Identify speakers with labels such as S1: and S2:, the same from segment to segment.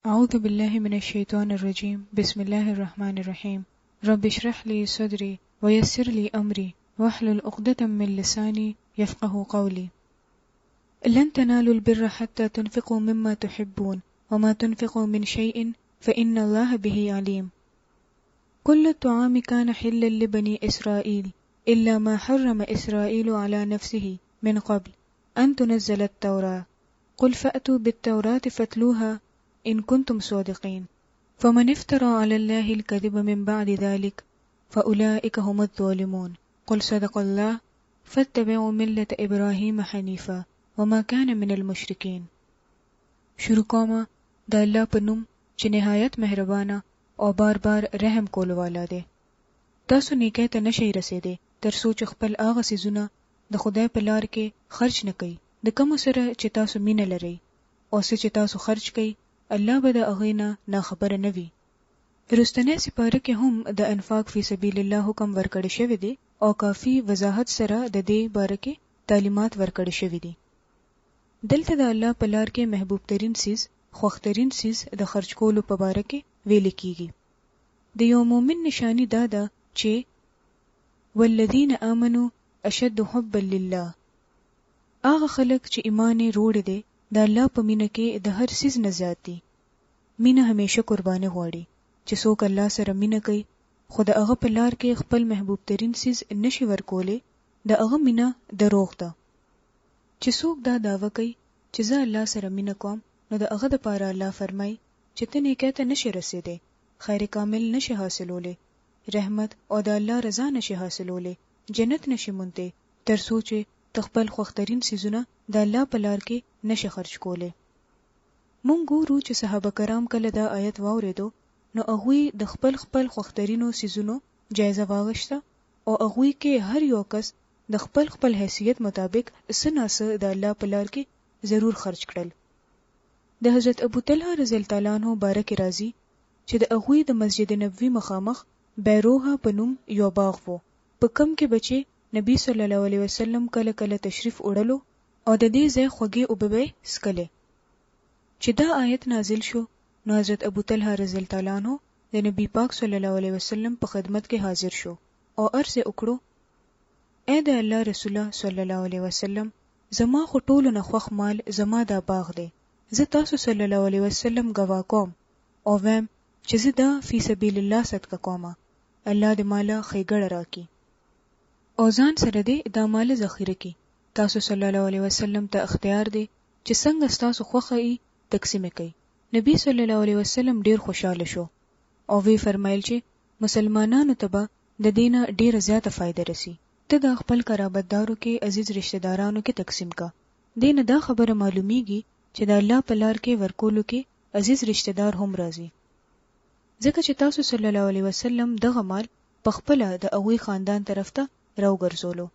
S1: أعوذ بالله من الشيطان الرجيم بسم الله الرحمن الرحيم رب اشرح لي صدري ويسر لي أمري واحلل عقدة من لساني يفقه قولي لن تنالوا البر حتى تنفقوا مما تحبون وما تنفقوا من شيء فإن الله به عليم كل الطعام كان حلا لبني إسرائيل إلا ما حرم إسرائيل على نفسه من قبل أن تنزل التوراة قل فأتوا بالتوراة فاتلوها إن كنتم صادقين فمن افترى على الله الكذب من بعد ذلك فأولئك هم الظالمون قل صدق الله فاتبعوا ملة إبراهيم حنيفا وما كان من المشركين شروع کوما د الله په نوم چې نهایت مهربانه او بار بار رحم کول والا دی. تاسو نیکه ته نشئ رسیدئ تر څو چې خپل هغه څیزونه د خدای په لار کې خرج نه کړئ د کوم سره چې تاسو مینه لرئ او څه چې تاسو خرج کړئ الله به د هغې نه ناخبره نه وي. رستنی سپاره کې هم د انفاق فی سبیل الله حکم ورکړی شوی دی او کافی وضاحت سره د دې باره کې تعلیمات ورکړی شوی دي. دلته د الله په لار کې محبوب ترین سیز خوښترین سیز د خرج کولو په باره کې ویل کیږي. د یو مؤمن نشانی دا ده چې والذین آمنوا اشد حبا لله هغه خلک چې ایمان یې روړ دي د الله په مینه کې د هر سیز نه زیات دي. مینه همیشه قرباني غواړي چې څوک الله سره مینه کوي خو د هغه په لار کې خپل محبوب ترین سیز نشي ورکولې د هغه مینه دروغ ده. چې څوک دا دعوه کوي چې زه الله سره مینه کوم نو د هغه دپاره الله فرمایي چې ته نیکۍ ته نشي رسیدی خیر کامل نشي حاصلولی رحمت او د الله رضا نشي حاصلولی جنت نشي مونته تر څو چې خپل خوښترین سيزونه د الله په لار کې نشي خرج کولی. مونږ ګورو چې صحابه کرام کله دا آیت واوریدو نو هغوی د خپل خوښترینو سيزونو جایزه واغشته او هغوی کې هر یو کس د خپل حیثیت مطابق سناسه د الله په لار کې ضرور خرج کړل. د حضرت ابو طلحه رضی الله تعالی عنہ بارک راضی چې د هغوی د مسجد نبوي مخامخ بیروها په نوم یو باغ وو په کم کې بچي نبی صلی الله علیه وسلم کله کله تشریف وړلو او د دې ځای خوږې اوبه سکله. چې دا آیت نازل شو نو حضرت ابو طلحه رضی الله تعالی عنہ د نبی پاک صلی الله علیه وسلم په خدمت کې حاضر شو او عرض وکړو اے د الله رسول صلی الله علیه وسلم زما خو ټولو نه خوښ مال زما دا باغ دی زه تاسو صلی الله علیه وسلم گواه کوم او ویم چې زه دا فی سبیل الله صدقه کوم الله دې مال خیګړه راکړي او ځان سره دې دا مال ذخیره کړي. تاسو صلی الله علیه وسلم ته اختیار دی چې څنګه تاسو خوښه ای تقسیم کړئ. نبی صلی الله علیه وسلم ډیر خوشاله شو او وی فرمایل چې مسلمانانو ته به د دینه ډیر زیاته فائدہ رسی. ته د خپل قرابتدارو کې عزیز رشتہ دارانو کې تقسیم کا. دینه دا خبره معلومیږي چې د الله په لار کې ورکولو کې عزیز رشتہ دار هم راځي. ځکه چې تاسو صلی الله علیه وسلم دغه مال په خپل د اوی خاندان طرف ته راوګرځولو.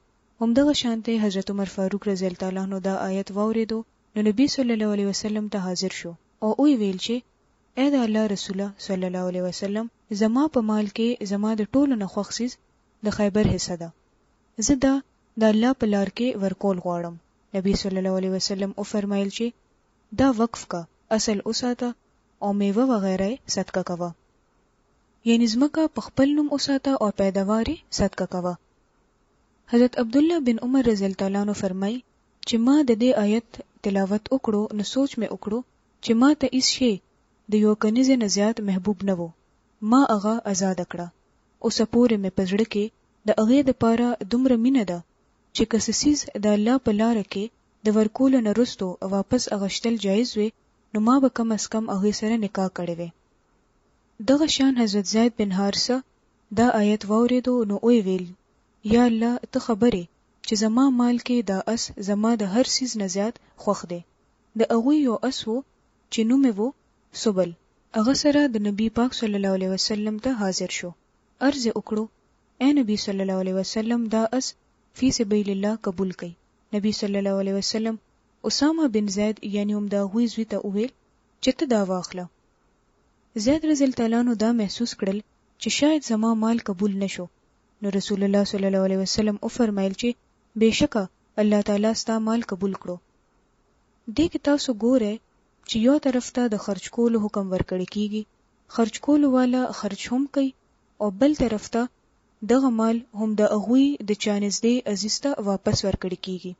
S1: همدغه شانته حضرت عمر فاروق رضی الله تعالی عنہ دا آیت واوریدو نو نبی صلی الله علیه وسلم ته حاضر شو او وی ویل چې اے د الله رسول صلی الله علیه وسلم زما په مال کې زما د ټولو نه خوښ د خیبر حصہ ده زه دا د الله په لار کې ورکول غواړم. نبی صلی الله علیه وسلم او فرمایل چې دا وقف کا اصل اوساته او میوه وغیرہ صدقه کوا یعنی زمکه په خپل نوم اوساته او پیداواري صدقه کوا. حضرت عبد الله بن عمر رضی الله تعالی عنہ فرمای چې ما د دې آیت تلاوت وکړو نو سوچ مې وکړو چې ما ته هیڅ شی د یو کنیز نه زیات محبوب نه وو. ما هغه آزاد کړه او سپورې مې پزړه کې د هغه د پاره دومره مینه ده چې کسسیز د الله په لار کې د ورکول نه رستو واپس اغشتل جایز وي نو ما به کم از کم هغه سره نکاح کړی وي. دغه شان حضرت زید بن حارثه دا آیت واوریدو نو وی ویل یا الله ته خبره چې زما مال کې دا اس زما د هر سیز نه زیات خوښ دی. د هغه یو اس وو چې نوم وو سبل. هغه سره د نبی پاک صلی الله علیه وسلم ته حاضر شو. عرض وکړو اے نبی صلی الله علیه وسلم دا اس فی سبیل الله قبول کړي. نبی صلی الله علیه وسلم اسامه بن زید یعنی هم دا غوی زوی ته ویل چې ته دا واخله. زید رضی الله تعالی عنہ دا محسوس کړل چې شاید زما مال قبول نشو نو رسول الله صلی الله علیه وسلم او فرمایل چې بهشکه الله تعالی ستا مال قبول کړو. دې کې تاسو ګوره چې یو طرف ته د خرج کولو حکم ورکړی کیږي، خرج کولو والا خرج هم کوي، او بل طرف ته دغه مال هم د اغوی د چانزدې عزیز ته واپس ورکړی کیږي.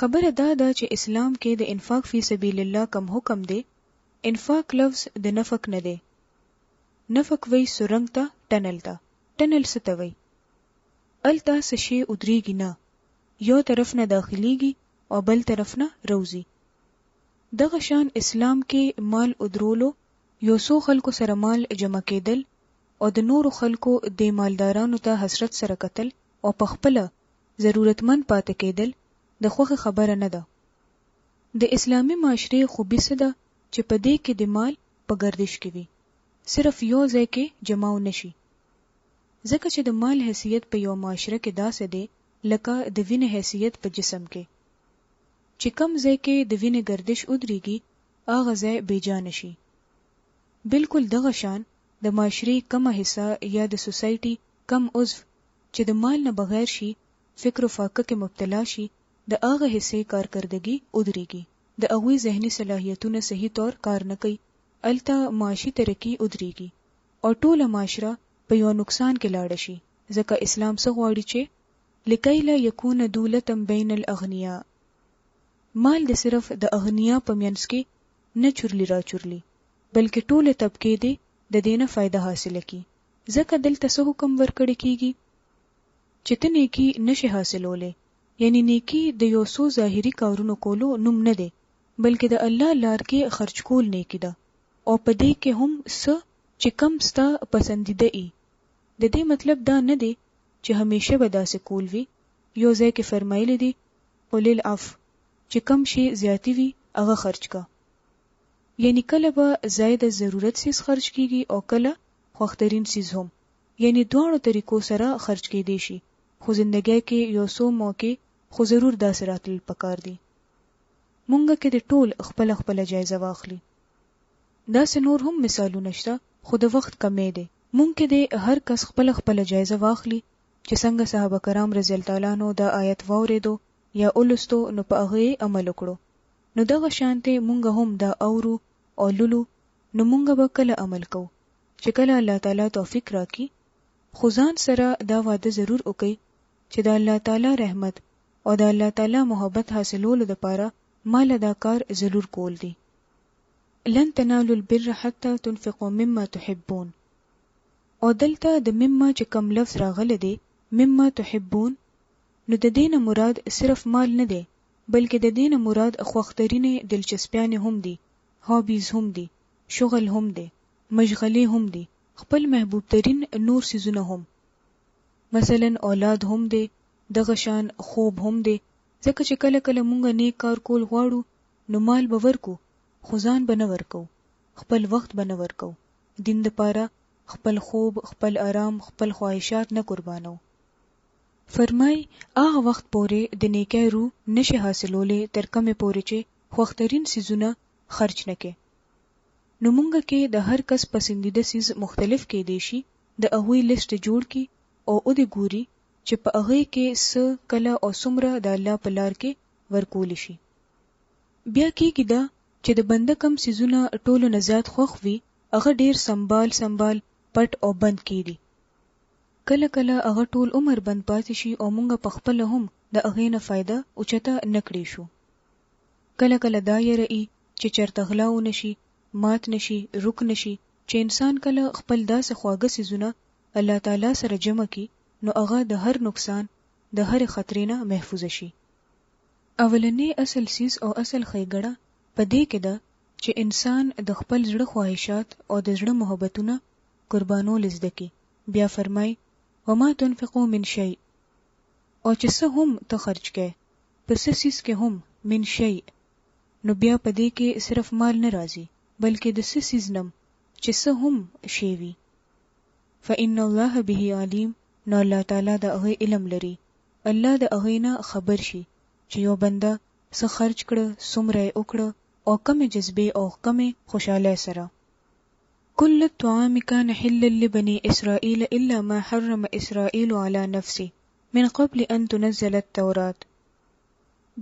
S1: خبره دا ده چې اسلام کې د انفاق فی سبیل الله کم حکم دی. انفاق لفظ د نفق نه دی. نفق وی سرنګ ته، ټنل ته. ټنل څه ته وی؟ الته څه شی ودریږي نه، یو طرف نه داخليږي او بل طرف نه روزي. دغه شان اسلام کې مال ادرولو، یو څو خلکو سره مال جمع کېدل او د نورو خلکو د مالدارانو ته حسرت سره قتل او په خپل ضرورتمند پاتې کېدل د خوخه خبره نه ده. د اسلامی معاشري خوبي څه ده چې په دې کې د مال په گردش کې وي، صرف یو ځای کې جمع نشي. ځکه چې د مال حیثیت په یو معاشره کې داسې دی لکه د وینې حیثیت په جسم کې، چې کم ځای کې د وینې گردش ودرېږي هغه ځای بیجان شي. بالکل دغه شان د معاشري کمه حصہ یا د سوسایټي کم عضو چې د مال نه بغیر شي، فکر او فاقه کې مبتلا شي، د هغه حصے کارکردګي ودرېږي، د هغوی ذهني صلاحیتونه صحیح طور کار نه کوي، الته معاشي ترقی ودرېږي او ټوله معاشره په یو نقصان کې لاړ شي. ځکه اسلام څه غواړي چې لکای لا یکون دولتم بین الاغنیاء، مال د صرف د اغنیا په منځ کې نه چورلی را چورلی، بلکې ټوله طبقه دې د دینه فائدہ حاصله کی. ځکه دلته څه حکم ورکړی کیږي چې ته نیکی نشي حاصلوله، یعنی نیکی د یو څو ظاهری کارونو کولو نوم نه دی، بلکې د الله لار کې خرج کول نیکی ده، او په دې کې هم څه چې کم ستا پسندیده ای. د دې مطلب دا نه دی چې همیشه به داسې کول وي. یو ځای کې فرمایلی دی قل العفو، چې کم شي زیاتی وي هغه خرج کا. یعنی کله به زائد ضرورت سیس خرج کیږي او کله خوخترین سیز هم، یعنی دوه طریقو سره خرج کېدی شي، خو زندګۍ کې یو څو موقع خو ضرور داسې راتل پکار دي. مونږه کې د ټول خپل خپل جایزه واخلي. داسې نور هم مثالونه شته، خو د وخت کمې دي. مونږ کې د هر کس خپل خپل جایزه واخلي چې څنګه صحابه کرام رضی الله تعالی عنہ د آیت واوریدو یا اولستو نو په هغه عمل وکړو، نو دغه شانته مونږ هم دا اورو او لولو، نو مونږ به کله عمل کوو چې کله الله تعالی توفیق راکړي. خو ځان سره دا وعده ضرور وکړي چې د الله تعالی رحمت او د الله تعالی محبت حاصلولو لپاره مال دا کار ضرور کول دي. لن تنالوا البر حتى تنفقوا مما تحبون. او دلته د مما چې کم لفظ راغلی دی مما تحبون، نو د دینه مراد صرف مال نه دی، بلکې د دینه مراد خوخترینه دلچسپیانه هم دي، هابیز هم دي، شغل هم دي، مشغله هم دي، خپل محبوب ترین نور سيزونه هم، مثلا اولاد هم دي، دغه شان خوب هم دي. ځکه چې کله کله مونږ نیک کار کول غواړو نو مال به ورکو، خو ځان به نه ورکو، خپل وخت به نه ورکو، دین لپاره خپل خوب، خپل آرام، خپل خواهشات نه قربانو. فرمای هغه وخت پورې د نیکۍ رو نشي حاصلولې تر کومه پورې چې خوخترین سيزونه خرج نکې. نو مونږ کې د هر کس پسندیده سیز مختلف کې دی شي، د هغوی لیست جوړ کی او د ګوري چې په هغه کې څه کله او څومره د الله په لار کې ورکول شي. بیا کېږي دا چې د بنده کم سيزونه ټولو نه زیات خوښ وي، هغه ډیر سنبال پټ او بند کیږي. کله کله هغه ټول عمر بند پاتې شي او مونږ په خپل هم د هغه نه فائدہ اوچته نکړې شو. کله کله دا یې رئی چې چرته غلاو نشي، مات نشي، رک نشي، چې انسان کله خپل داسې خواږه سيزونه الله تعالی سره جمع کی نو هغه د هر نقصان، د هر خطر نه محفوظ شي. اولنی اصل سیز او اصل خیګړه په دې کې ده چې انسان د خپل زړه خواهشات او د زړه محبتونه قربانول زده کی. بیا فرمای وما تنفقوا من شيء، او چې څه هم ته خرج کړې په څه سیس کې هم من شيء، نو بیا په دې کې صرف مال نه راځي بلکې د څه سیز نم چې څه هم شی وي. فإن الله به علیم، نو الله تعالی د هغه علم لري، الله د هغه نه خبر شي چې یو بنده څه خرج کړه، څومره وکړه او کومه جذبه او کومه خوشاله سره. كل الطعام كان حلا لبني إسرائيل إلا ما حرم إسرائيل على نفسه من قبل أن تنزل التوراة.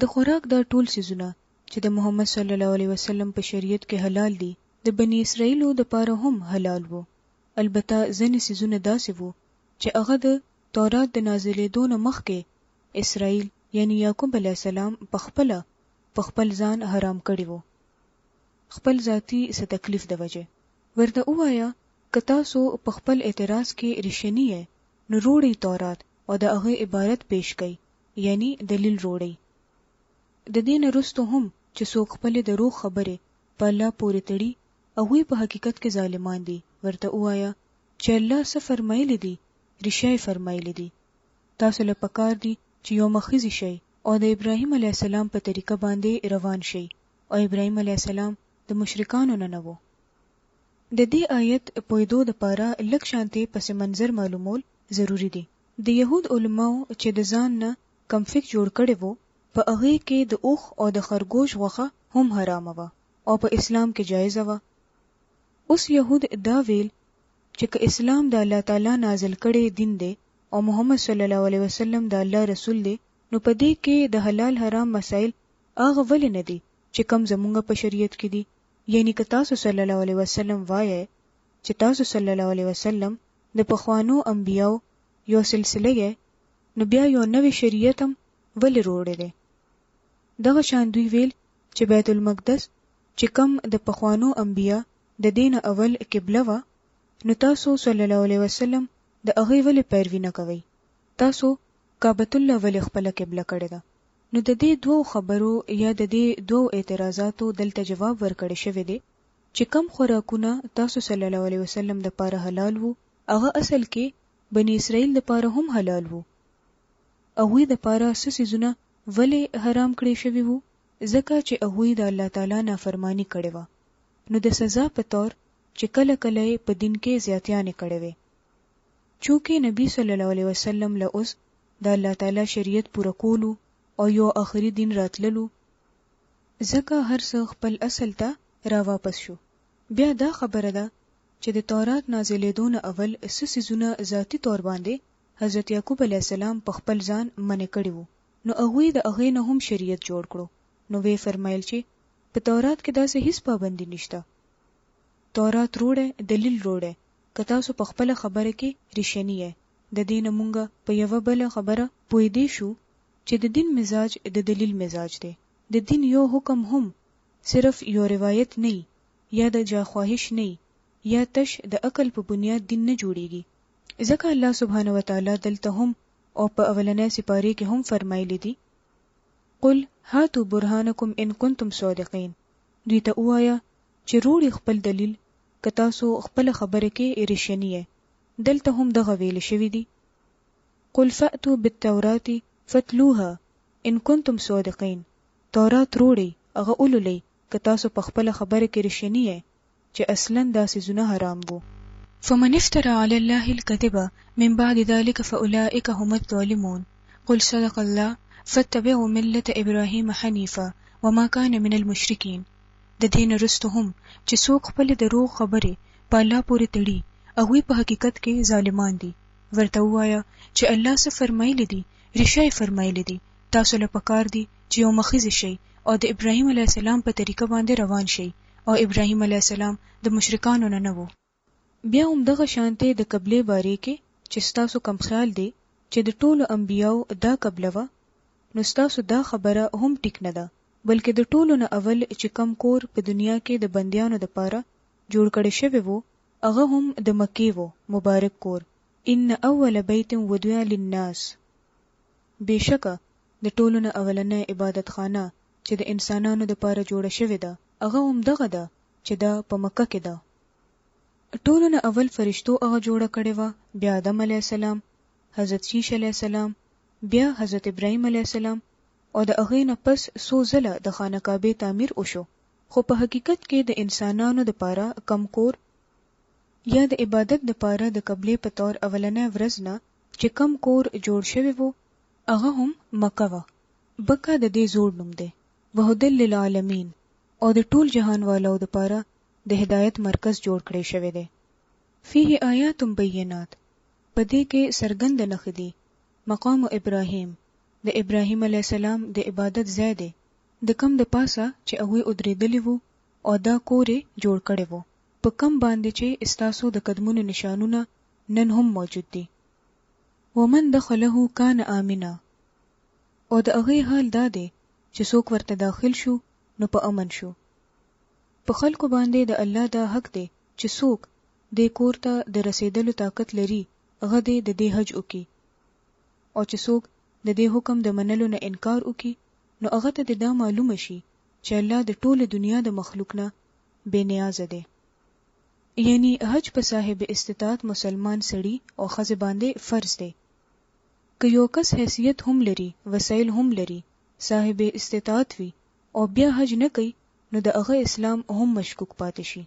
S1: د خوراک دا ټول سيزونه چې د محمد صلی الله علیه وسلم په شریعت کې حلال دي د بنی اسرائیل د پاره هم حلال وو. البته ځینې سيزونه داسې وو چې هغه د تورات د نازلېدو نه مخکې اسرائیل یعنی یعقوب علیه السلام په خپل ځان حرام کړی وو، خپل ذاتی څه تکلیف د وجه. ورته وایا که تاسو په خپل اعتراض کې رښتینی یې نو روړی تورات او د هغه عبارت پیش کړئ، یعنی دلیل روړی. د دین وروسته هم چې څوک خپل دروغ خبره په الله پورې تړي او وی په حقیقت کې ظالمان دي، ورته وایا چې الله څه فرمایلی دي، رښتیا فرمایلی دي. تاسو له پکار دي چې یو مخیزي شي او د ابراهیم علیه السلام په طریقه باندې روان شي، او ابراهیم علیه السلام د مشرکانو نه و. د دې آیت پویدو د پاره لک شانتي پس منظر معلومول ضروری دي. د يهود علماو چې د ځان نه کم فک جوړ کړي وو په هغه کې د اوخ او د خرګوش غوښه هم حرام و او په اسلام کې جایز و. اوس يهود دا ویل چې که اسلام د الله تعالی نازل کړي دین دی او محمد صلی الله علیه وسلم د الله رسول دی، نو په دې کې د حلال حرام مسائل هغه ولې نه دي چې کم زمونږ په شریعت کې دي. یعنی که تاسو صلی الله علیه وسلم وایي چې تاسو صلی الله علیه وسلم د پخوانو انبیاو یو سلسله یې، نو بیا یو نوې شریعت هم ولې وروړي دي. دغه شان دوی ویل چې بیت المقدس چې کم د پخوانو انبیا د دین اول قبله و، نو تاسو صلی الله علیه وسلم د هغه ولې پیروي نه کوي، تاسو کعبۃ الله ولې خپل قبله کړی ده. نو د دې دوه خبرو یا د دې دوه اعتراضاتو دلته جواب ورکړی شوی دی چې کم خوراکونه تاسو صلی الله علیه وسلم د پاره حلال وو، هغه اصل کې بنی اسرائیل د پاره هم حلال وو. او وی د پاره سيزونه ولې حرام کړی شوی وو، ځکه چې هغه د الله تعالی نافرمانی کړې و. نو د سزا په تور چې کله کله په دین کې زیاتیانه کړې وي. چونکه نبی صلی الله علیه وسلم له اوس د الله تعالی شریعت پوره کولو او یو آخري دین راتللو، ځکه هر څه خپل اصل ته را واپس شو. بیا دا خبره ده چې د تورات نازلېدو نه اول سيزونه ذاتی تور باندې حضرت یعقوب علیه السلام په خپل ځان منع کړی وو، نو هغه د هغه نه هم شریعت جوړ کړو. نو وی فرمایل چې په تورات کې داسې هیڅ پابندي نشته. تورات روړه دلیل روړه که تاسو په خپل خبره کې رښتینی یې. د دین مونږه په یو بل خبره پوي دی شو چې د دین مزاج د دلیل مزاج دی. د دین یو حکم هم صرف یو روایت نه یا د جا خواهش نه یا تش د عقل په بنیاد دین نه جوړیږي. ځکه الله سبحانه و تعالی دلته هم او په اولنې سپاره کې هم فرمایلی دي قل هاتوا برهانکم ان کنتم صادقین. دوی ته وایا چې روړي خپل دلیل که تاسو خپل خبره کې رښتینی یې. دلته هم دغه ویل شوی دی قل فأتوا بالتوراة فتلوها ان کنتم صادقین. تورات روړي هغه اولولې که تاسو په خپل خبره کې رښتینی یې چې اصلا دا سيزونه حرام وو. فمن افترى على الله الكذب من بعد ذلك فأولئك هم الظالمون. قل صدق الله فاتبعوا ملة إبراهيم حنيفا وما كان من المشركين. د دین رستو هم چې څوک خپل دروغ خبره په الله پورې تړي او په حقیقت کې ظالمان دي، ورته وایا چې الله څه فرمایلی دي، رښتیا فرمایلی دي. تاسو له پکار دي چې یو مخیز شي او د ابراهیم علیه السلام په طریقه باندې روان شي، او ابراهیم علیه السلام د مشرکانو نه وو. بیا هم دغه شانته د قبله باره کې چې تاسو کم خیال دی چې د ټولو انبیاو دا قبله و، نو تاسو دا خبره هم ټیک نه ده، بلکې د ټولو نه اول چې کم کور په دنیا کې د بندیانو لپاره جوړ کړي شوی وو هغه هم د مکی وو مبارک کور. ان اول بیت وضع للناس. بشکه د ټولو نه اولنې عبادت خانه چې د انسانانو لپاره جوړه شوې ده هغه هم دغه ده چې دا په مکه کې ده. ټولو نه اول فرشتو هغه جوړه کړې و، بیا آدم علیه السلام، حضرت شیش علیه السلام، بیا حضرت ابراهیم علیه السلام، او د هغه نه پس سو زله د خانه کعبه تعمیر وشو. خو په حقیقت کې د انسانانو لپاره کم کور یا د عبادت لپاره د قبله په تور اولنې ورځ نه چې کم کور جوړ شوی وو هغه هم مکه و. بکه د دې زوړ نوم دی وهدل للعالمین، او د ټول جهان والو لپاره د هدایت مرکز جوړ کړی شوی دی. فيه آیات بینات. پدې کې سرګند نخ دي مقام ابراهیم، د ابراهیم علیه السلام د عبادت ځای دی د کم د پاسه چې هغه ودرېدلی وو او دا کورې جوړ کړي وو په کم باندې چې استاسو د قدمونو نشانونه نن هم موجود دي. ومن دخله کان آمنا، او د هغه حال دا دی چې څوک ورته داخل شو نو په امن شو. په خلکو باندې د الله دا حق دی چې څوک د کور ته د رسیدلو طاقت لري هغه د دې حج وکي، او چې څوک د دې حکم د منلو نه انکار وکي نو هغه ته دا معلومه شي چې الله د ټوله دنیا د مخلوق نه بے نیاز دی. یعنی حج په صاحب استطاعت مسلمان سړي او ښځه باندې فرض دی. که یو کس حیثیت هم لري، وسایل هم لري، صاحب استطاعت وي او بیا حج نه کوي نو د هغه اسلام هم مشکوک پاتې شي.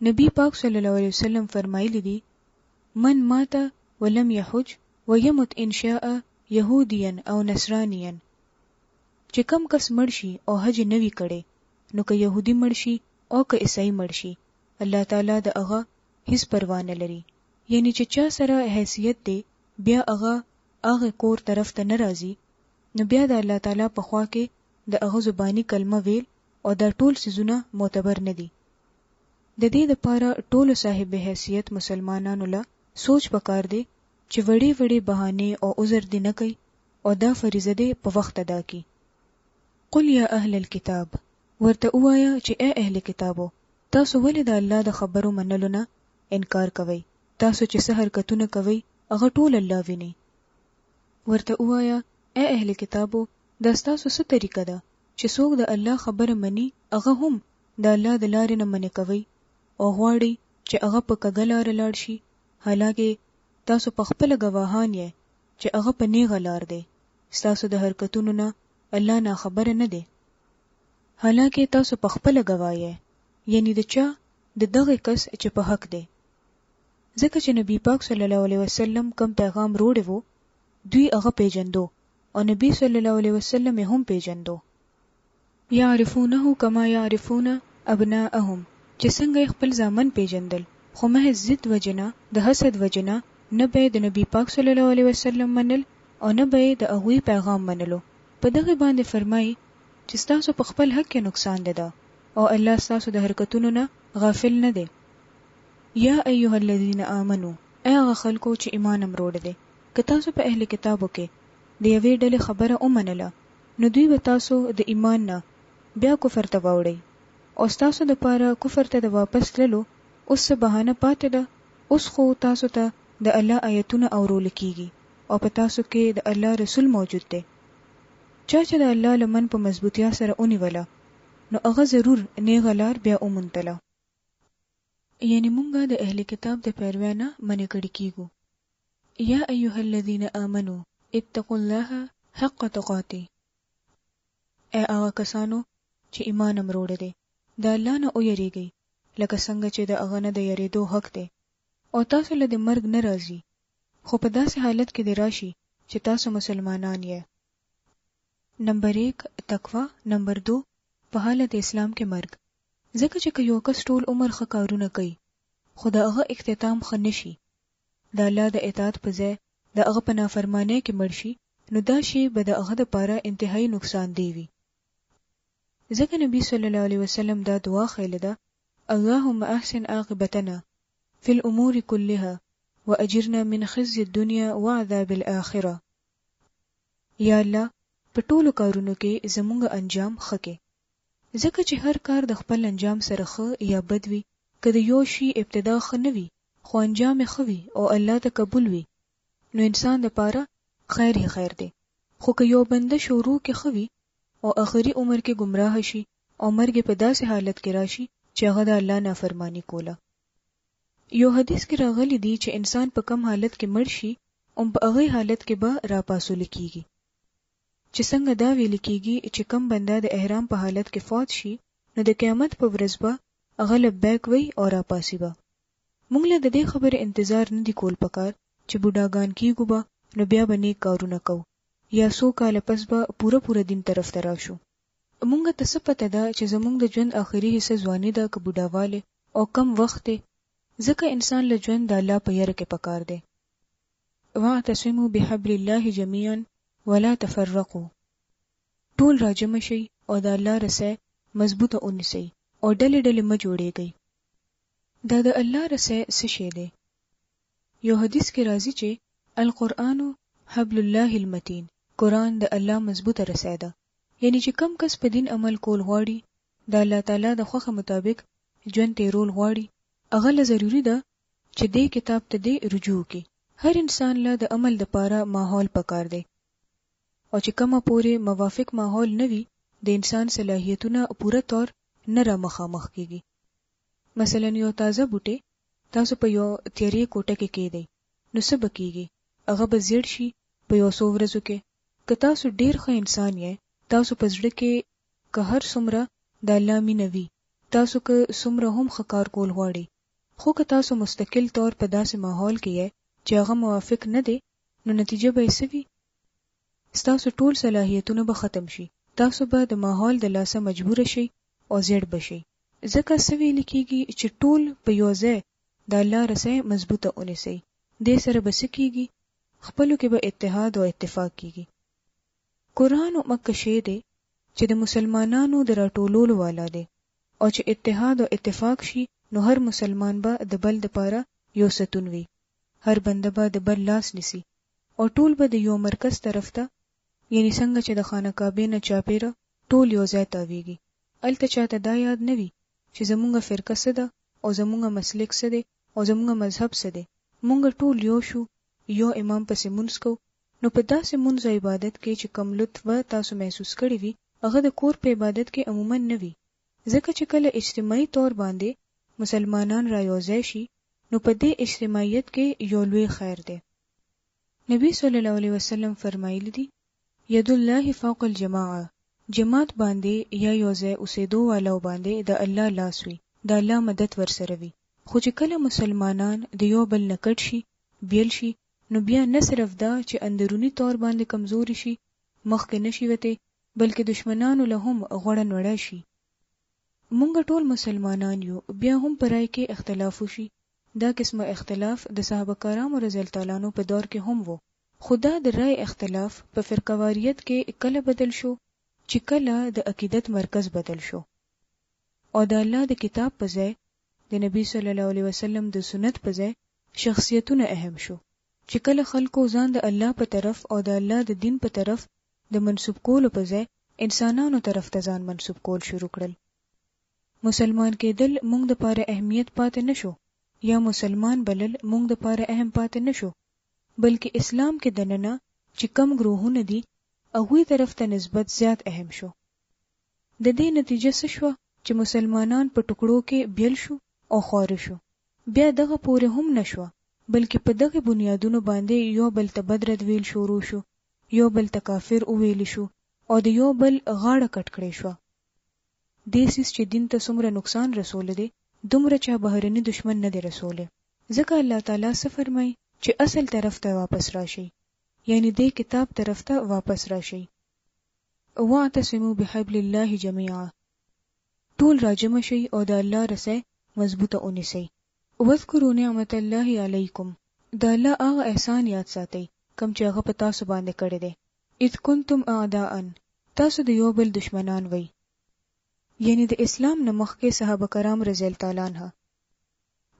S1: نبی پاک صلی الله علیه وسلم فرمایلی دی: من مات ولم يحج ويمت ان شاء يهوديا او نصرانيا، چې کم کس مړ شي او حج نه وی کړي نو که يهودي مړ شي او که عیسائی مړ شي الله تعالی د هغه هیڅ پروا نه لري. یعنی چې چا سره حیثیت دی بیا هغه کور طرف ته ناراضي نو بیا د الله تعالی په خوا کې د هغه زبانی کلمه ویل او دا ټول سيزونه معتبر نه دي. د دې لپاره ټول صاحب حیثیت مسلمانانو له سوچ پکار دی چې وړي وړي بهانه او عذر دي نه کوي او دا فریضه دی په وخت ادا کی. قل یا اهل الكتاب، ورته وایا چې اے اهل کتابو، تاسو ولې د الله د خبرو منلو نه انکار کوئ؟ تاسو چې څه حرکتونه کوئ هغه ټول الله ویني. ورته وایا اے اهل کتابو، دا تاسو څه طریقه ده چې څوک د الله خبره مني هغه هم د الله د لارې نه منې کوي او غواړي چې هغه په کګلار لاړ شي، حالکه تاسو په خپل گواهان یې چې هغه په نیغه لار دی. تاسو د حرکتونو نه الله نه خبره نه دی، حالکه تاسو په خپل گواه یې، یعنی د چا د دغه کس چې په حق دی. ځکه چې نبی پاک صلی الله علیه وسلم کوم پیغام وروړي وو دوی هغه پیژندو او نبی صلی الله علیه وسلم هم پیژندو. یعرفونه کما یعرفون ابناءهم، چې څنګه خپل ځامن پیژندل خو مه ضد وجنا د حسد وجنا نه به د نبی پاک صلی الله علیه وسلم منل او نه به د هغه پیغام منلو. په دغه باندې فرمایي چې تاسو په خپل حق کې نقصان ده او الله تاسو د حرکتونو نه غافل نه دی. یا ایها الذین آمنو، هغه خلکو چې ایمان امروړ دي، که تاسو په اهل کتابو کې د یوې ډلې خبره اومنله نو دوی به تاسو د ایمان نه بیا کفر ته واوړي او تاسو د پاره کفر ته د واپس تللو اوس بهانه پاتې ده. اوس خو تاسو ته د الله آیتونه اورول کیږي او په تاسو کې د الله رسول موجود دی. چا چې د الله لمن په مضبوطیا سره اونیوله نو هغه ضرور نیغه لار بیا اومنتله. یعنی مونږه د اهل کتاب د پیروانه منې کړي کیږو. یا ایها الذین آمنو اتقوا الله حق تقاته، اے هغه کسانو چې ایمان امروړ دي د الله نه ویریږئ لکه څنګه چې د هغه نه د یریدو حق دی او تاسو له د مرګ نه راځي خو په داسې حالت کې دی راشي چې تاسو مسلمانان یې. نمبر 1 تقوا، نمبر 2 په حالت اسلام کې مرګ. ځکه چې یو کس ټول عمر ښه کارونه کوي خو د هغه اختتام ښه نشي، د الله د اطاعت په ځای د هغه په نافرمانی کې مړ شي نو دا شی به د هغه لپاره انتهایی نقصان دی وي. ځکه نبی صلی الله علیه وسلم دا دعا خیله ده: اللهم احسن عاقبتنا فی الامور كلها واجرنا من خزي الدنيا وعذاب الاخره. یا الله په ټولو کارونو کې زموږ انجام ښه کړه. ځکه چې هر کار د خپل انجام سره ښه یا بد وي، کله یو شی ابتدا ښه نه وي خو انجام یې ښه وي او الله ته قبول وي نو انسان لپاره خیر هی خیر دی. خو که یو بنده شروع کې ښه وي او آخري عمر کې گمراه شي او مرګ په داسې حالت کې راشي چې هغه د الله نافرمانی کوله. یو حدیث کې راغلی دی چې انسان په کم حالت کې مړ شي او په هغه حالت کې به راپاسول کیږي. چې څنګه دا ویل کیږي چې کم بنده د احرام په حالت کې فوت شي نو د قیامت په ورځ به هغه لبیک وی او راپاسی به. موږ له دې خبره انتظار نه دی کول پکار چې بوډاګان کیږو به نو بیا به نیک کارونه کوو یا سو کال پس به پوره دین طرف ته راشو. موږ ته څه پته ده چې زموږ د ژوند آخري حصہ ځواني ده که بوډاواله او کم وخت دی. ځکه انسان له ژوند د الله په یره کې پکار دی. واعتصموا بحبل الله جميعا ولا تفرقوا. ټول راجم شي او د الله رسه مضبوطه اونسي او ډلې ډلې م جوړېږي. دا د الله رسه څه شی دی؟ یو حدیث کې راځي چې القرآن حبل الله المتین، قرآن د الله مضبوطه رسه ده. یعنی چې کم کس په دین عمل کول غواړي، د الله تعالی د خوښه مطابق ژوند تیرول غواړي، هغه له ضروری ده چې دې کتاب ته دې رجوع کی. هر انسان له د عمل لپاره ماحول پکار دی، او چې کومه پورې موافق ماحول نه وي د انسان صلاحیتونه پوره طور نه را مخامخ کیږي. مثلا یو تازه بوټي تاسو په یو تیری کوټه کې کېدی، نو څه بکیږي؟ هغه به زیړ شي په یو څو ورځو کې. که تاسو ډیر ښه انسان یې، تاسو په زړه کې که هر څومره د الله مینه وي، تاسو که څومره هم ښه کار کول غواړئ، خو که تاسو مستقل طور په داسې ماحول کې یې چې هغه موافق نه دی، نو نتیجه به یې څه وي؟ ستاسو ټول صلاحیتونه به ختم شي. تاسو به د ماحول د لاسه مجبور شئ او زیړ بشئ. ځکه څه ویل کېږي چې ټول په یو ځای د الله رسه مضبوطه اونسئ. دې سره به څه کېږي؟ خپلو کې به اتحاد او اتفاق کېږي. قرآن او مکه شی دی چې د مسلمانانو د راټولولو والا دی، او چې اتحاد او اتفاق شي نو هر مسلمان به د بل دپاره یو ستون وي، هر بنده به د بل لاس نیسي او ټول به د یو مرکز طرف ته، یعنی څنګه چې د خانه کعبې نه چاپیره ټول یو ځای تاویږي. هلته چاته دا یاد نه وي چې زمونږه فرقه څه ده او زمونږه مسلک څه دی او زمونږه مذهب څه دی. مونږ ټول یو شو، یو امام پسې مونځ کو. نو په داسې مونځ عبادت کې چې کم لطف تاسو محسوس کړی وي، هغه د کور په عبادت کې عموما نه وي. ځکه چې کله اجتماعي طور باندې مسلمانان را یوځای شي، نو په دې اجتماعیت کې یو لوی خیر دی. نبی صلی الله علیه وسلم فرمایلی دي ید الله فوق الجماعه، جماعت باندې یا یوځای اوسېدو والو باندې د الله لاس وي، د الله مدد ورسره وي. خو چې کله مسلمانان د یو بل نه کټ شي، بیل شي، نو بیا نه صرف دا چې اندرونی طور باندې کمزوري شي، مخکې نشي وته، بلکې دشمنانو له هم غوړه نوړه شي. مونږ ټول مسلمانان یو، بیا هم پرای کې اختلاف وشي. دا قسمه اختلاف د صحابه کرامو رضی الله تعالی عنهم په دور کې هم وو. خدا د رائے اختلاف په فرقواریت کې کله بدل شو چې کله د عقیدت مرکز بدل شو، او د الله د کتاب په ځای د نبی صلی الله علیه وسلم د سنت په ځای شخصیتونه اهم شو. چې کله خلکو ځان د الله په طرف او د الله د دین په طرف د منسوب کولو په ځای انسانانو طرف ته ځان منسوب کول شروع کړل. مسلمان کېدل مونږ د پاره اهمیت پاتې نشو، یا مسلمان بلل مونږ د پاره اهم پاتې نشو، بلکې اسلام کې دننه چې کم گروهونه دي هغوی طرف ته نسبت زیات اهم شو. د دې نتیجه څه شو چې مسلمانان په ټکړو کې بیل شو او خوار شو. بیا دغه پورې هم نشو، بلکې په دغه بنیادونو باندې یو بل ته بدرد ویل شروع شو، یو بل ته کافر ویل شو، او د یو بل غاړه کټ کړې شو. دیسیس چې دین ته څومره نقصان رسول دی، دومره چا بهرني دشمن نه دی رسوله. ځکه الله تعالی څه فرمایي چې اصل طرف ته واپس راشي، یعنی دې کتاب طرف ته واپس راشي. واعتصموا بحبل الله جميعا، ټول راجم شي او د الله رسه مضبوطه اونسئ. واذکروا نعمت الله علیکم، د الله هغه احسان یاد ساتئ کوم چې هغه په تاسو باندې کړی دی. اذ کنتم اعداء، تاسو د یو بل دشمنان وئ. یعنی د اسلام نه مخکې صحابه کرام رضی الله تعالی عنهم،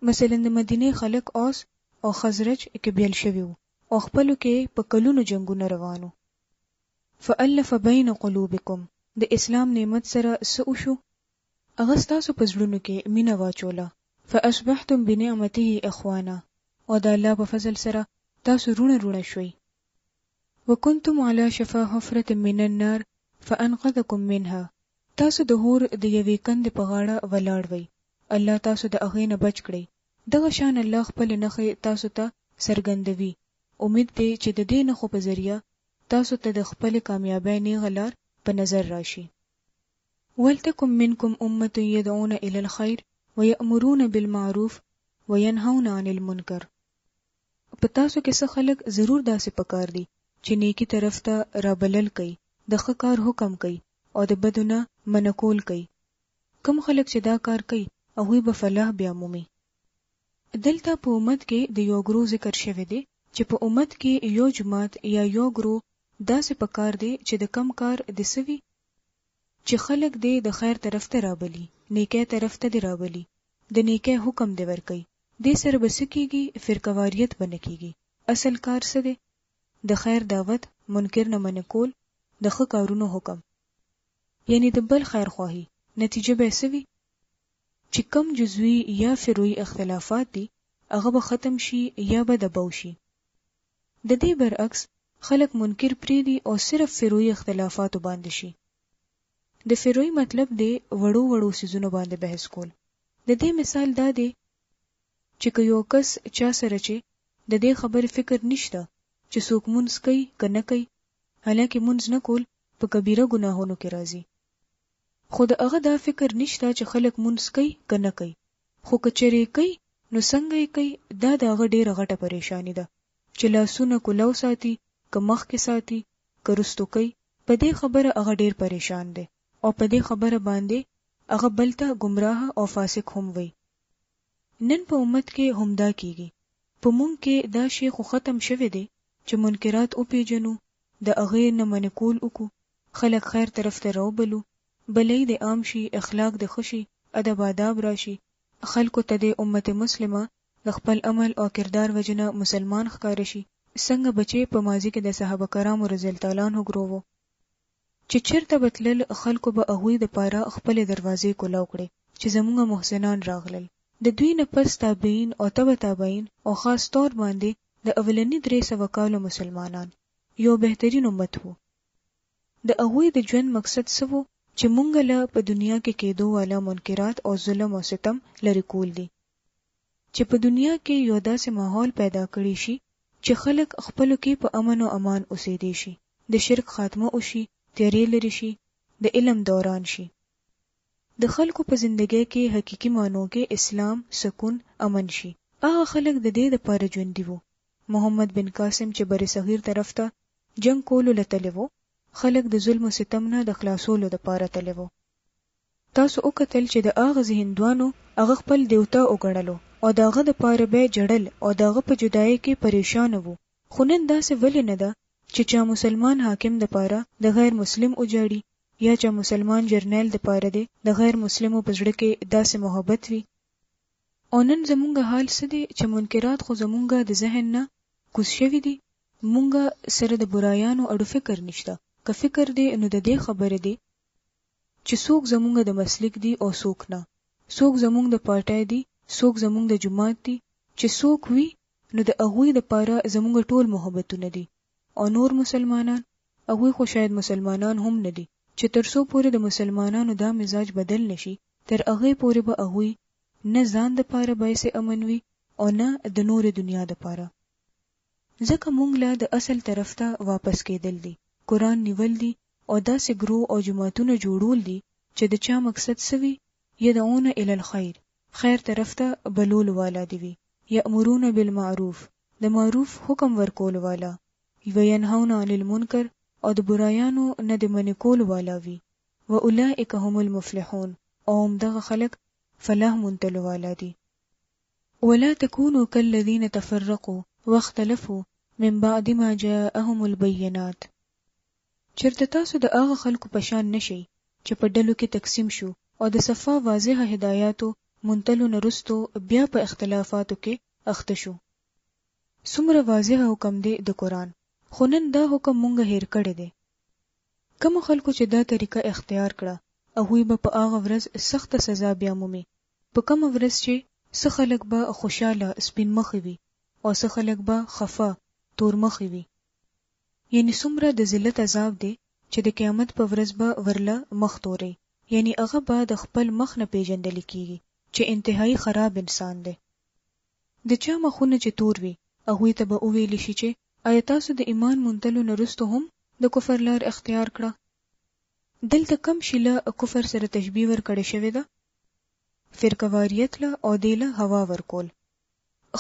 S1: مثلا د مدینه خلک اوس او خزرج کې بیل شوي وو او خپلو کې په کلونو جنگونه روانو. فالف بین قلوبکم، د اسلام نعمت سره څه وشو؟ هغه ستاسو په زړونو کې مینه واچوله. فاصبحتم بنعمته اخوانا، او د الله په فضل سره تاسو رونه رونه شوي. وکنتم علی شفا حفرة من النار فانقذکم منها، تاسو د هور د یوې کندې په غاړه ولاړ وئ، الله تاسو د هغې نه بچ کړئ. دغه شان الله خپل نښې تاسو ته څرګندوي. امید دی چې د دې نښو په ذریعه تاسو ته د خپل کامیابی نیغه لار په نظر راشي. ولتکم منکم امة يدعون الى الخير ويأمرون بالمعروف وينهون عن المنکر، په تاسو کې څه خلک ضرور داسې پکار دي چې نیکی طرف ته رابلل کوي، د ښه کار حکم کوي او د بدو نه منع کول کوي. کوم خلک چې دا کار کوي هغوی به فلاح بیا مومي. دلته په امت کې د یو ګروه ذکر شوی دی چې په امت کې یو جماعت یا یو ګروه داسې پکار دی چې د کم کار د سوي چې خلک دې د خیر طرف ته رابلی، نیکه طرف ته دی رابلی، د نیکه حکم دی ورکي، دې سره بس کیږي فرقواریت بنه کیږي. اصل کار څه دی؟ د خیر دعوت، منکر نه منع کول، د ښه کارونو حکم، یعنی د بل خیر خواهی. نتیجه به سوي چې کم جزوی یا فروعي اختلافات دي هغه به ختم شي یا به دباو شي. د دې برعکس خلک منکر پریدي او صرف فروعي اختلافات باندې شي. د فروعي مطلب دی وړو وړو سيزونو باندې بحث کول. د دې مثال دا دی چې یو کس چا سره چې د دې خبر فکر نشته چې څوک مونږ کوي کنه کوي، حالکه مونږ نه کول په کبیره ګناهونو کې راځي. خود هغه دا فکر نشته چې خلک مونږ کوي کنه کوي، خو کچري کوي نو څنګه یې کوي، دا د هغه ډیره غټه پریشانی ده چې لاسونه کولو ساتي، که مخ کې ساتي، که رستو کوي. په دې خبره هغه ډیر پریشان دی او په دې خبره باندې هغه بلته گمراه او فاسق هم وي. نن په امت کې همدا کیږي. په مونږ کې دا شی خو ختم شوه دی چې منکرات او پیجنو، د هغه نه منکول وکړو، خلک خیر طرف ته راوبلو، بلې د عام شي، اخلاق د خوشي، ادب آداب راشي، خلکو ته د امت مسلمه د خپل عمل او کردار وجنه مسلمان ښکار شي. څنګه بچي په ماضی کې د صحابه کرامو رضی الله تعالی عنهم ګروو چې چیرته بتلل خلکو به هغه د پاره خپل دروازې کولاو کړي چې زموږ محسنان راغلل. د دوی نه پس تابعین او تبع تابعین او خاص طور باندې د اولنی 300 کالو مسلمانان یو بهترین امت وو. د هغه د ژوند مقصد څه وو؟ چې مونږ له په دنیا کې کېدو والا منکرات او ظلم او ستم لری کول دي، چې په دنیا کې یو داسې ماحول پیدا کړی شي چې خلک خپل کې په امن او امان اوسېدي شي، د شرک خاتمه وشي، تیارې لري شي، د علم دوران شي. د خلکو په ژوندۍ کې حقيقي مانو کې اسلام، سکون، امن شي. هغه خلک د دې لپاره ژوند دي وو. محمد بن قاسم چې بری صغیر طرف ته جنگ کولو لته وو، خلک د ظلم او ستم نه د خلاصولو لپاره تلوي. تاسو وکتل چې د اغه هندوانو هغه خپل دیوتا وګڼلو او داغه د پاره به جړل او داغه په جدای کې پریشان وو. خو نن داسې ولې نه ده چې چا مسلمان حاکم د پاره د غیر مسلم اوجاړي یا چا مسلمان جرنیل د پاره دی د غیر مسلمو په ځړ کې داسې محبت وي. او نن زمونږ حال څه دی چې منکرات خو زمونږ د ذهن نه کوز شوي دي. مونږ سره د برایانو اړو فکر نشته. که فکر دی نو د دې خبره دی چې څوک زمونږ د مسلک دی او څوک نه، څوک زمونږ د پارټای دی، څوک زمونږ د جماعت دی. چې څوک وي نو د هغوی د پاره زمونږ ټول محبتونه دي. او نور مسلمانان هغوی خو شاید مسلمانان هم نه دي، چې تر څو پورې د مسلمانانو دا مزاج بدل نشي تر هغه پورې به هغوی نه ځان د پاره باعث امن وي او نه د نور دنیا د پاره. ځکه مونږ له د اصل طرف ته واپس کېدل دي، قرآن نیول دي او داسې ګرو او جماعتونه جوړول دي چې د چا مقصد سوي یدعون الی الخير، خیر طرف ته بلول والا دی وي، یأمرون بالمعروف، د معروف حکم ورکول والا، وینهون عن المنکر او د برایانو نه د منع کول والا وي. واولئک هم المفلحون، او دغه خلق فلاح منتل والا دي. ولا تكونوا كالذين تفرقوا واختلفوا من بعد ما جاءهم البينات. چرته تاسو د هغه خلکو په شان نشئ چې په ډلو کې تقسیم شو او د صفا واضحه هدایاتو منتلو نرستو بیا په اختلافاتو کې اخته شو. څومره واضح حکم دی د قرآن، خو نن دا حکم مونږ هیر کړی دی. کوم خلکو چې دا طریقه اختیار کړه هغوی به په هغه ورځ سخت سزا بیا مومي. په کوم ورځ چې څه خلک به خوشاله سپین مخ وي او څه خلک به خفه تور مخ وي. یعنی څومره د ذلت عذاب دی چې د قیامت په ورځ به ورله مخ توري، یعنی هغه به د خپل مخ نه پیژندل کیږي چې انتهایی خراب انسان دی. د چا مخونه چې تور وي هغوی ته به وویل شي چې آیا تاسو د ایمان مونتلو نه وروسته هم د کفر لار اختیار کړه؟ دلته کم شي له کفر سره تشبیه ورکړې شوې ده؟ فرقواریت له او دیله هوا ورکول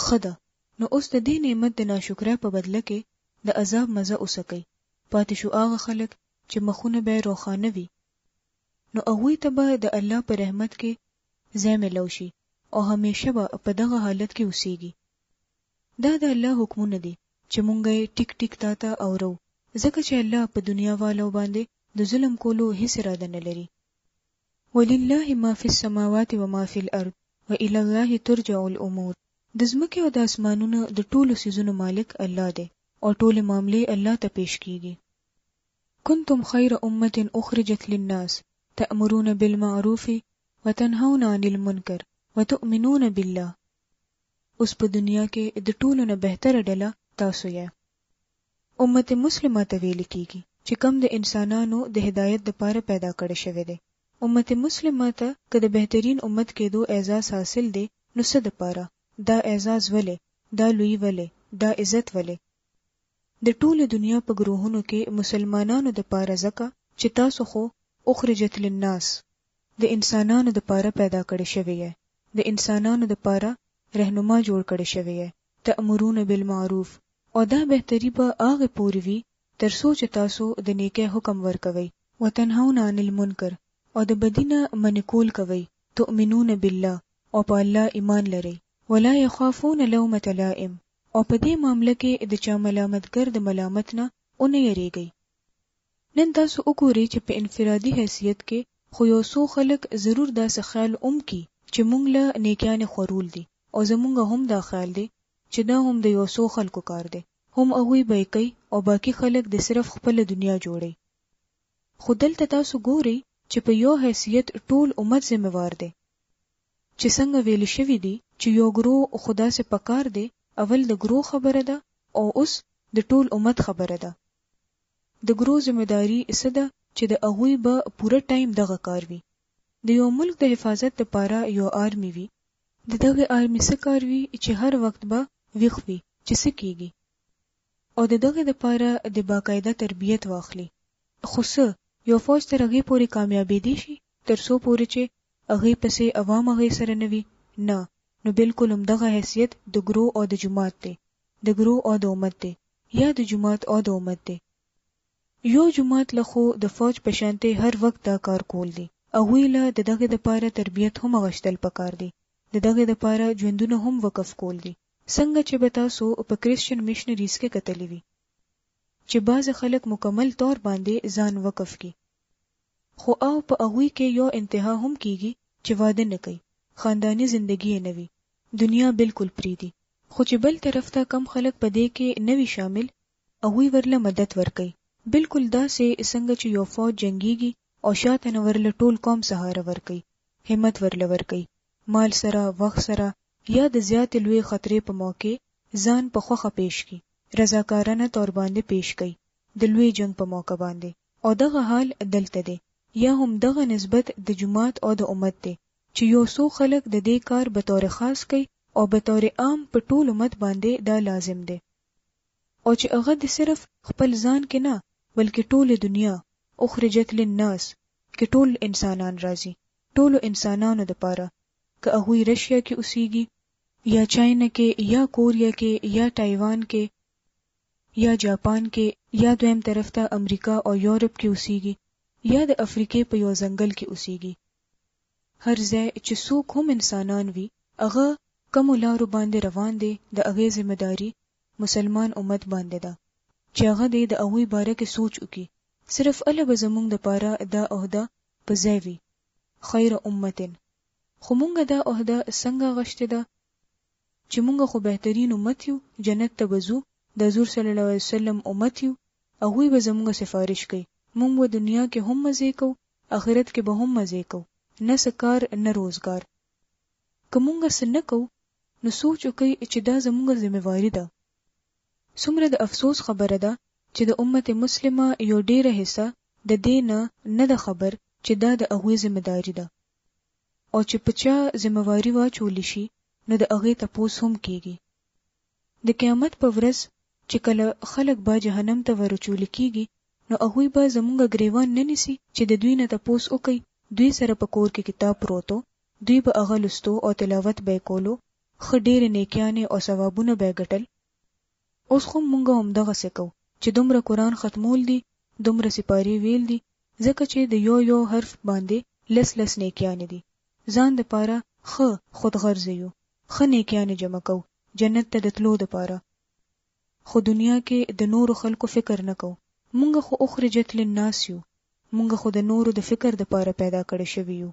S1: خده. نو اوس د دې نعمت د ناشکرۍ په بدله کې د عذاب مزه اوسکئ. پاتې شو هغه خلک چې مخونه به روښانه وي، نو هغوی ته به د الله په رحمت کې ځای ملو شي او همیشه به په دغه حالت کې اوسېږي. دا د الله حکمونه دي چې مونږ یې ټیک ټیک تا ته اورو ځکه چې الله په دنیا والو باندې د ظلم کولو هیڅ اراده نه لري. ولله ما فی السماوات و ما فی الارض وإلی الله ترجع الامور. د ځمکې او د اسمانونو د ټولو سيزونو مالک الله دی او ټول معاملې الله ته پیش کیږي. کنتم خیر امة اخرجت للناس تأمرون بالمعروف وتنهون عن المنکر وتؤمنون بالله. اوس په دنیا کې د ټولو نه بهتره ډله تاسو یې. امت مسلمه ته ویل کیږي چې کم د انسانانو د هدایت لپاره پیدا کړی شوی دی. امت مسلمه ته که د بهترین امت کېدو اعزاز حاصل دی نو څه دپاره؟ دا اعزاز ولې؟ دا لوی ولې؟ دا عزت ولې؟ د ټوله دنیا په ګروهونو کې مسلمانانو دپاره ځکه چې تاسو خو اخرجت للناس د انسانانو دپاره پیدا کړی شوی یې، د انسانانو دپاره رهنما جوړ کړی شوی یې. تأمرون بالمعروف، او دا بهتري به هغه پورې وي تر څو چې تاسو د نیکۍ حکم ورکوئ. وتنهون عن المنکر، او د بدی نه منع کول کوئ. تؤمنون بالله، او په الله ایمان لرئ. ولا يخافون لومة لائم، او په دې معاملې کې د چا ملامتګر د ملامت نه اونې یریږئ. نن تاسو وګورئ چې په انفرادي حیثیت کې خو یو څو خلک ضرور داسې خیال کی چې مونږ له نیکیانې خورول دي، او زمونږ هم دا خیال دی چې دا هم د یو څو خلکو کار دی، هم هغوی به یې کوي او باقي خلک د صرف خپله دنیا جوړي. خو دلته تاسو ګورئ چې په یو حیثیت ټول امت ذمہوار دی. چې څنګه ویل شوي دي چې یو ګروه خدا سے پکار دی، اول د ګروه خبره ده او اوس د ټول امت خبره ده. د ګروه ذمہداري څه ده چې د هغوی به پوره ټایم دغه کار وي. د یو ملک د حفاظت لپاره یو آرمی وي، د دغه آرمی څه کار وي چې هر وخت به ویښ وي چې څه کیږي، او د دغه لپاره د باقاعده تربیت واخلي. خو څه یو فوج تر هغې پورې کامیابېدی شي تر څو پورې چې هغې پسې عوام هغې سره نه وي؟ نه. نو بالکل همدغه حیثیت د ګروه او د جماعت دی، د ګروه او د امت دی، یا د جماعت او د امت دی. یو جماعت له خو د فوج په شانتې هر وخت دا کار کول دي. هغوی له د دغه لپاره تربیت هم اغوښتل پکار دي، د دغه لپاره ژوندونه هم وقف کول دي. څنګه چې به تاسو په کرسچن میشنریز کې کتلی وي چې بعض خلک مکمل طور باندې ځان وقف کی، خو او په هغوی کې یو انتها هم کیږي چې واده نه کوي، خاندانی زندگی نه وي، دنیا بالکل پریدي. خو چې بل طرف ته کم خلک په دې کې نه وي شامل، هغوی ورله مدد ورکوي. بالکل داسې څنګه چې یو فوج جنگيږي او شاته نه ورله ټول قوم سهاره ورکوي، همت ورله ورکوي، مال سره، وخت سره، یا د زیاتې لوی خطرې په موقع ځان په خوخه پیش کی، رضاکارانه تور باندې پیش کوي د لوی جنگ په موقع باندې. او دغه حال دلته دی، یا هم دغه نسبت د جماعت او د امت دی چې یو څو خلک د دې کار به طور خاص کوي او به طور عام په ټول امت باندې دا لازم دی، او چې هغه د صرف خپل ځان کې نه بلکې ټول دنیا اخرجت للناس کې ټول انسانان راځي، ټول انسانانو لپاره، که هغوی رشیا کې اوسېږي یا چاینا کې یا کوریا کې یا تایوان کې یا جاپان کې یا دویم طرف ته امریکا او یورپ کې اوسېږي یا د افریقې په یو ځنګل کې اوسېږي. هر ځای چې څوک هم انسانان وي هغه کومو لارو باندې روان دی، د هغې ذمہداري مسلمان امت باندې ده چې هغه د هغوی باره کې سوچ وکړي. صرف الله به زمونږ دپاره دا عہده په ځای وي، خیر امتن. خو مونږ دا عہده څنګه غشته ده چې مونږ خو بهترین امت یو، جنت ته بزو، د حضور صلی الله علیه وسلم امت یو، هغوی به زمونږ سفارش کوي، مونږ به دنیا کې هم مزې کو، آخرت کې به هم مزې کو، نه سکار نه روزګار. که مونږ څه نه کو نو سوچ وکړئ چې دا زمونږ ذمہواری ده. څومره د افسوس خبره ده چې د امت مسلمه یو ډیره حصہ د دې نه ده خبر چې دا د هغوی ذمہداري ده، او چې په چا ذمہواری واچولی شي نو د هغې تپوس هم کیږي. د قیامت په ورځ چې کله خلک به جهنم ته ورچول کیږي نو هغوی به زمونږ ګریوان نه نیسي چې د دوی نه تپوس وکړي. دوی سره په کور کې کتاب پروتو، دوی به هغه لوستو او تلاوت به کولو، ښه ډېرې نیکیانې او ثوابونه به ګټل. اوس خو مونږ همدغسې کوو چې دومره قرآن ختمول دي، دومره سپارې ویل دي، ځکه چې د یو یو حرف باندې لس نیکیانې دي. ځان دپاره ښه خودغرضه یو، ښه نیکیانې جمع کوو جنت ته د تلو دپاره، خو دنیا کې د نورو خلکو فکر نه کوو، مونږ خو اخرجت للناس یو، مونږ خو د نورو د فکر د پاره پیدا کړی شوی یو.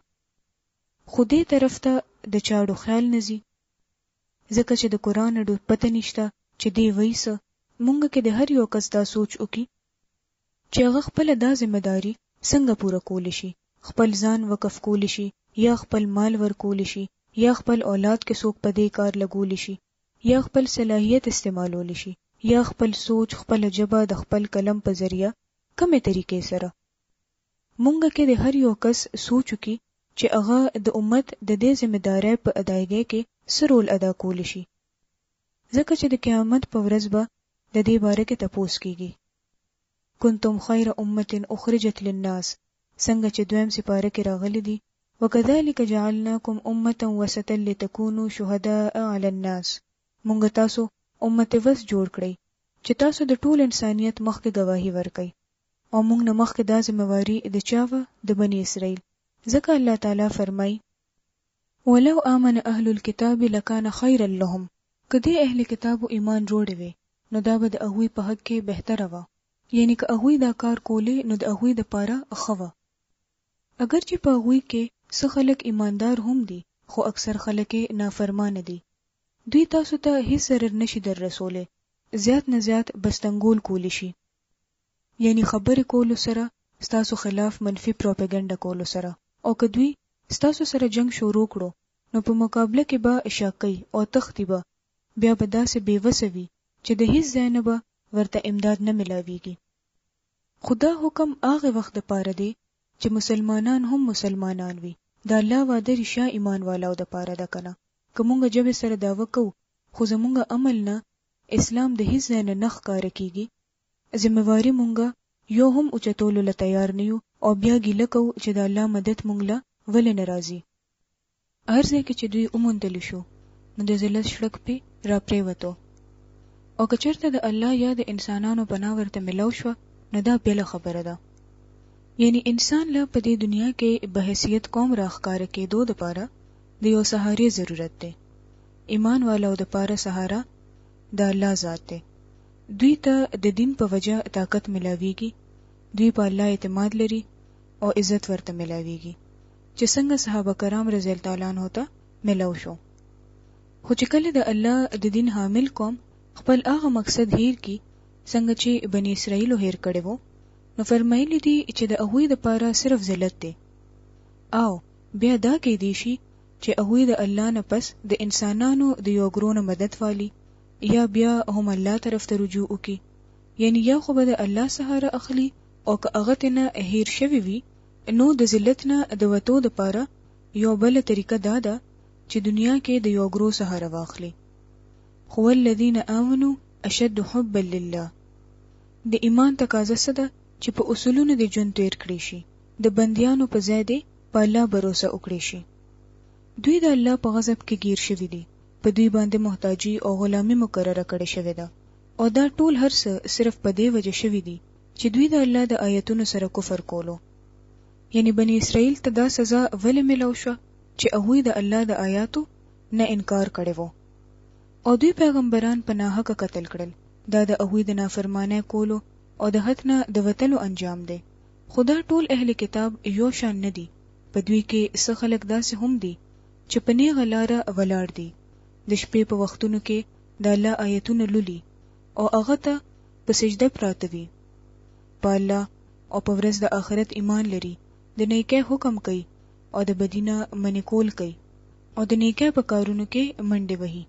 S1: خو دې طرف ته د چاړو خیال نزي، ځکه چې د قرآن ډو پته نشته چې دی وایسه. مونږ کې د هر یو کس دا سوچ وکي چې هغه خپل دا ذمہداري څنګه پوره کول شي، خپل ځان وقف کول شي، یا خپل مال ورکول شي، یا خپل اولاد کې څوک په دې کار لګول شي، یا خپل صلاحیت استعمالول شي، یا خپل سوچ، خپل جبه د خپل قلم په ذریعہ کومه طریقې سره. مونږ کې د هر یو کس سوچ وکي چې هغه د امت د دې ذمہداري په ادایګۍ کې څه رول ادا کول شي، ځکه چې د قیامت په ورځ به د دې باره کې تپوس کیږي. کنتم خیر امه اخرجت للناس، څنګه چې دویم سپاره کې راغلي دي وکذالک جعلناکم امه وسطا لتكونوا شهداء علی الناس. مونږ تاسو امت وس جوړ کړی چې تاسو د ټول انسانیت مخکې گواهی ورکړئ، او مونږ نه مخکې دا ذمہواری د چاوه د بنی اسرائیل. ځکه الله تعالی فرمای ولو آمن اهل الكتاب لکان خیرا لهم، کدی اهل کتابو ایمان جوړ وي نو دا به د هغوی په حق کې بهتره و، یعنی که هغوی دا کار کولی نو د هغوی د پاره اخوه. اگر چې په هغوی کې څه خلک ایماندار هم دي خو اکثر خلک نافرمان دي، دوی تاسو ته هیڅ ضرر نشي در رسوله، زیات نه زیات بستنګول کولی شي، یعنی خبرې کولو سره، ستاسو خلاف منفي پروپاګاندا کولو سره. او که دوی ستاسو سره جنگ شروع کړو نو په مقابله کې به اشاقي او تختی به بیا به داسې بیوسوي چې د هیڅ ځای نه به ورته امداد نه ملاويږي. خدا حکم هغه وخت د پاره دی چې مسلمانان هم مسلمانان وي. دا الله وعده رښا ایمان والو د پاره ده کنه. کومه جبه سره دا وکاو خو زمونږه عمل نه اسلام د هیڅ ځای نه نخ کار کیږي، ذمہواری مونږه یو هم اوچتولو له تیار نه یو، او بیا ګیله کو چې د الله مدد مونږ له ولې ناراضي. ارزه کې چې دوی اومندل شو نو د ذلت شړک په را پریوتو، او کچرته د الله یا د انسانانو بنا ورته ملو شو نو دا بل خبره ده. یعنی انسان له په دې دنیا کې بحیثیت قوم راخکار کېدو د پاره د یو سهاري ضرورت ده. ایمان والو د پاره سهارا د الله ذات ده. دوی ته د دین په وجه طاقت ملاويږي، دوی په الله اعتماد لري او عزت ورته ملاويږي چې څنګه صحابه کرام رضی الله تعالی عنهم ته ملو شو. خو چې کله د الله د دین حامل قوم خپل هغه مقصد هیر کی څنګه چې بنی اسرائیل هیر کړي وو، نو فرمایلی دي چې د هغوی د پاره صرف ذلت دی، او بیا دا کې دي شي چې هغوی د الله نه پس د انسانانو د یو ګرونه مدد والی، یا بیا هم الله طرف ته رجوع وکي، یعنی یا خو به د الله سهاره اخلي، او که هغه تنه هیر شوی وي نو د ذلت نه د وتو د پاره یو بل طریقه دا ده چې دنیا کې د یو ګرو سهاره واخلي. خو الذين آمنوا اشد حبا لله، د ایمان تقاضا څه ده چې په اصولونو د ژوند تیر کړی شي، د بندیانو په ځای دی په الله باور وکړي شي. دوی د الله په غضب کې گیر شوی دي، په دوی باندې محتاجی او غلامی مقرره کړې شوې ده، او دا ټول هر څه صرف په دې وجه شوی دي چې دوی د الله د آیتونو سره کفر کولو. یعنی بنی اسرائیل ته دا سزا ولې ملو شو چې هغوی د الله د آیاتو نه انکار کړي وو، او دوی پیغمبران په ناحقه قتل کړل. دا د هغوی د نافرمانه کولو او د حد نه د وتلو انجام دی. خدا ټول اهل کتاب یو شان نه دي، په دوی کې څه خلک داسې هم دي چې په نیغه لاره ولاړ دي، د شپې په وختونو کې د الله آیتونه لولي او هغه ته په سجده پراته وي، په الله او په ورځ د آخرت ایمان لري، د نیکه حکم کوي او د بدینه منې کول کوي، او د نیکه په کارونو کې منډه وهي.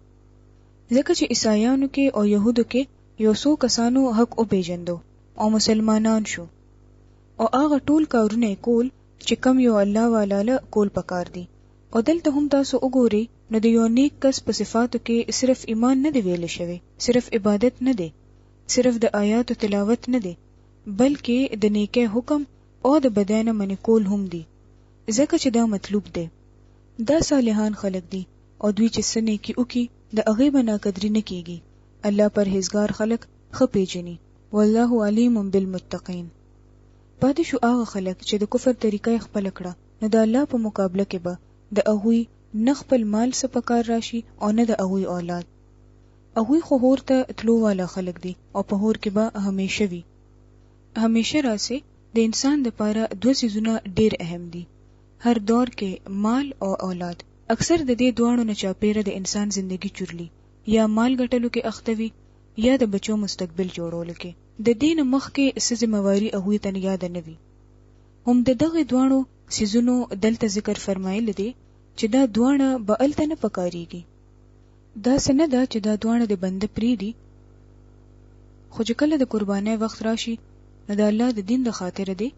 S1: ځکه چې عیسایانو کې او يهودو کې یو څو کسانو حق او پیژندو او مسلمانان شو، او هغه ټول کارونه کول چې کم یو الله والاله کول پکار دي. او دلته هم تاسو وګورئ نو د یو نیک کس په صفاتو کې صرف ایمان نه دی ویل شوی، صرف عبادت نه دی، صرف د آیاتو تلاوت نه دی، بلکې د نیکه حکم او د بدانه منې کول هم دي، ځکه چې دا مطلوب دی. دا صالحان خلق دي او دوی چې سنې کې وکي د هغه بنا قدرې نه کیږي. الله پرهیزګار خلق خپېجني، والله علیم بالمتقین. پاتې شو هغه خلق چې د کفر طریقې خپل کړه، نو د الله په مقابله کې به د هغوی نه خپل مال څه پکار راشي او نه د هغوی اولاد. هغوی خو هور ته تلو والا خلق دي او په هور کې به همیشه وي. همیشه راسي د انسان لپاره دوه سيزونه ډیر اهم دي. هر دور کې مال او اولاد. اکثر د دې دوانو نه چاپیره د انسان ژوندۍ چورلی یا مال ګټلو کې اختوي یا د بچو مستقبل جوړولو کې. د دین مخ کې ذمہواری هغه ته یاد نه وي. هم د دغه دوانو سيزونو دلته ذکر فرمایل دي چې دا دوانه به الته نه پکاريږي. دا سند چې دا دوانه د بنده پری دي خو چې کله د قربانۍ وخت راشي نو د الله د دین د خاطر دی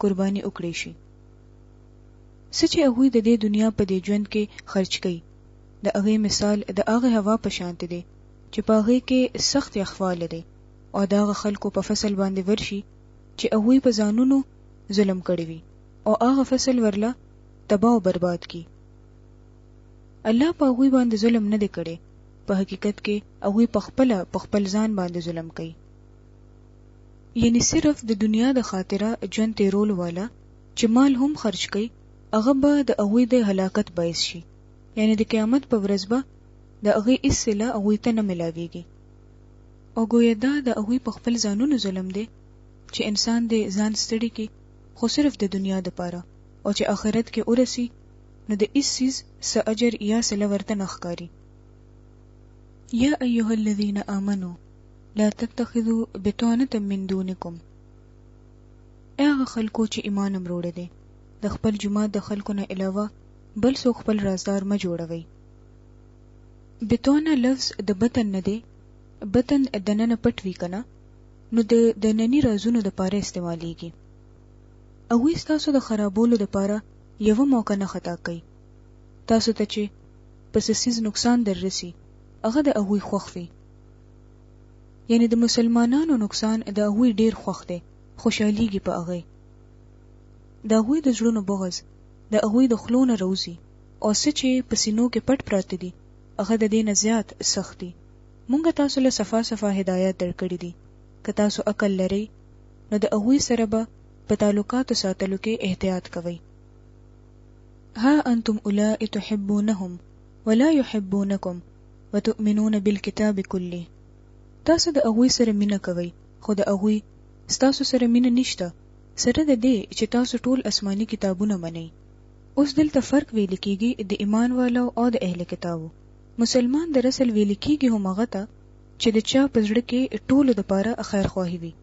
S1: قرباني وکړي شي. سچ هغه د دې دنیا په دې ژوند کې خرج کړي. د هغه مثال د هغه هوا په شانت دی چې په هغه کې سخت یخواله دی او دا خلکو په فصل باندې ورشي چې هغه په ځانونو ظلم کړی وي او هغه فصل ورله تباہ او برباد کی. الله په هغه باندې ظلم نه دی کړی. په حقیقت کې هغه په خپل ځان باندې ظلم کوي. یعنی صرف د دنیا د خاطره ژوند تیرول والا چې مال هم خرج کوي هغه به د هغه د هلاکت باعث شي. یعنی د قیامت په ورځ به د هغه اصله هغه ته نه ملاويږي. او ګویا دا د هغه په خپل ځانونو ظلم دی چې انسان د ځان ستړي کی خو صرف د دنیا د پاره او چې آخرت کې ورسی نو د هیڅ چیز څه اجر یا سله ورته نخکاری. یا ایها الذین آمنوا لا تتخذوا بطانة من دونکم. هغه خلکو چې ایمان امروړي دي د خپل جماعت د خلکو نه علاوه بل څوک خپل رازدار ما جوړوي. بطانه لفظ د بطن نه دی. بطن دننه پټ وی کنه نو د دننی رازونو د پاره استعماليږي. او تاسو د خرابولو د پاره یو موقع نه خطا کوي. تاسو ته چې پس سیز نقصان دررسي هغه د هغه خوخوي. یعنی د مسلمانانو نقصان د هغه ډیر خوخ دی. خوشاليږي په هغه. د هغه د ژوند بغض د هغه د خلونه روزي او چې په سینو کې پټ پراته دي هغه د دې نه زیات سختي. مونږ تاسو له صفه هدایت درکړې دي. که تاسو عقل لرئ نو د هغه سره به په تعلقاتو ساتلو کې احتیاط کوئ. ها انتم اولئک تحبونهم ولا يحبونكم وتؤمنون بالكتاب كله. تاسو د هغه سره مینه کوئ خو د هغه تاسو سره مینه نشته سره د دې چې تاسو ټول آسماني کتابونه منئ. اوس دلته فرق ویل کیږي د ایمان والو او د اهل کتابو. مسلمان د رسول ویل کیږي هم هغه ته چې د چا په زړه کې ټولو د پاره خیر خواهی وي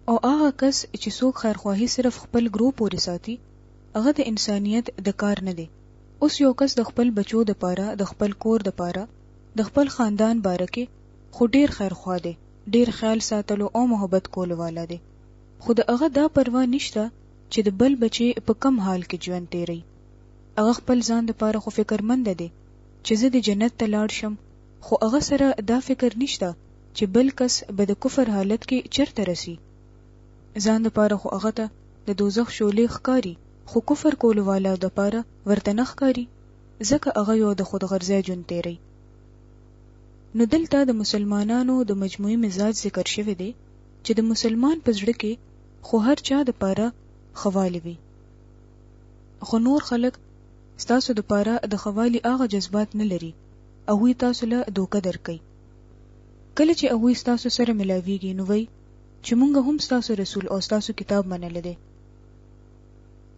S1: او هغه کس چې څوک خیر خواهی صرف خپل ګروپ پورې ساتي هغه د انسانيت د کار نه دی. اوس یو کس د خپل بچو د پاره د خپل کور د پاره د خپل خاندان بارکه خو ډیر خیر خوا دی ډیر خیال ساتلو او محبت کولو والا دی خو د هغه دا پروا نشته چې د بل بچي په کم حال کې ژوند تیری. هغه خپل ځان د پاره خو فکرمند دی چې زه د جنت ته لاړ شم خو هغه سره دا فکر نشته چې بل کس به د کفر حالت کې چرته رسی. ځان د پاره خو هغه ته د دوزخ شولې ښکاری خو کفر کولو والا د پاره ورته نه ښکاری ځکه هغه یو د خود غرضه ژوند تیری. نو دلته د مسلمانانو د مجموعي مزاج ذکر شوی دی چې د مسلمان په زړه کې خو هر چا د پاره خوالي وي خو نور خلک ستاسو د پاره د خوالي هغه جذبات نه لري او وی تاسو له دوکه درکې. کله چې هغه ستاسو سره ملاويږي نو وای چې مونږ هم ستاسو رسول او ستاسو کتاب منل دي.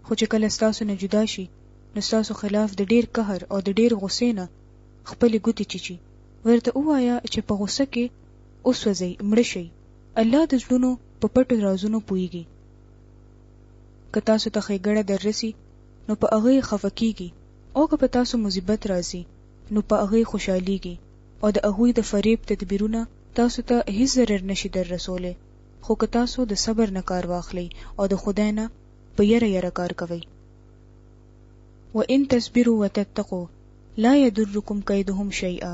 S1: خو چې کله ستاسو نه جدا شي نو ستاسو خلاف د ډیر قهر او د ډیر غصې نه خپل ګوتې چیچي ورته وایا چې په غصه کې اوس وځي مړ شي. الله د ژوندونو په پټو رازونو پويږي. که تاسو ته خېګړه دررسي نو په هغه خفقيږي او که په تاسو مصیبت راځي نو په هغه خوشاليږي او د هغه د فریب تدبیرونه تاسو ته هیڅ ضرر نشي در رسوله. خو که تاسو د صبر نه کار واخلئ او د خدای نه په یره کار کوئ. وان تصبروا وتتقوا لا يضركم كيدهم شيئا.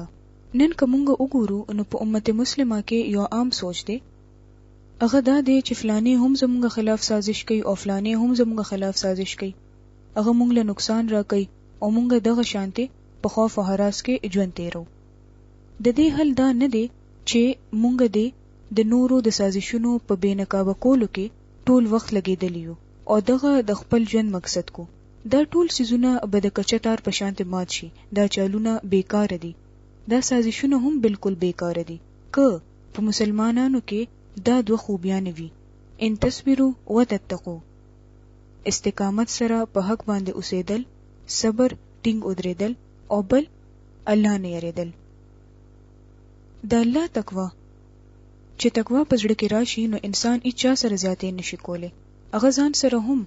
S1: نن کومه وګورو نو په امت مسلمه کې یو عام سوچ دی هغه دا دی چې فلانی هم زموږ خلاف سازش کوي او فلانی هم زموږ خلاف سازش کوي. هغه موږ له نقصان را کوي او موږ دغه شانتي په خوف او هراس کې ژوند تیرو. د دې حل دا نه دی چې موږ د نورو د سازشونو په بینقابه کولو کې ټول وخت لګیدلیو او دغه د خپل ژوند مقصد کو. دا ټول سيزونه به د کچتار په شانته مات شي. دا چالونه بیکار دي. دا سازشونه هم بالکل بیکار دي. که په مسلمانانو کې دا دوه خوبیان وي ان تصبروا وتتقوا، استقامت سره په حق باندې اوسېدل، صبر ټینګ ودرېدل، او بل الله نه یریدل. د الله تقوا چې تقوا په زړه کې راشي نو انسان هیڅ سره زیاتې نشي کولی. هغه ځان سره هم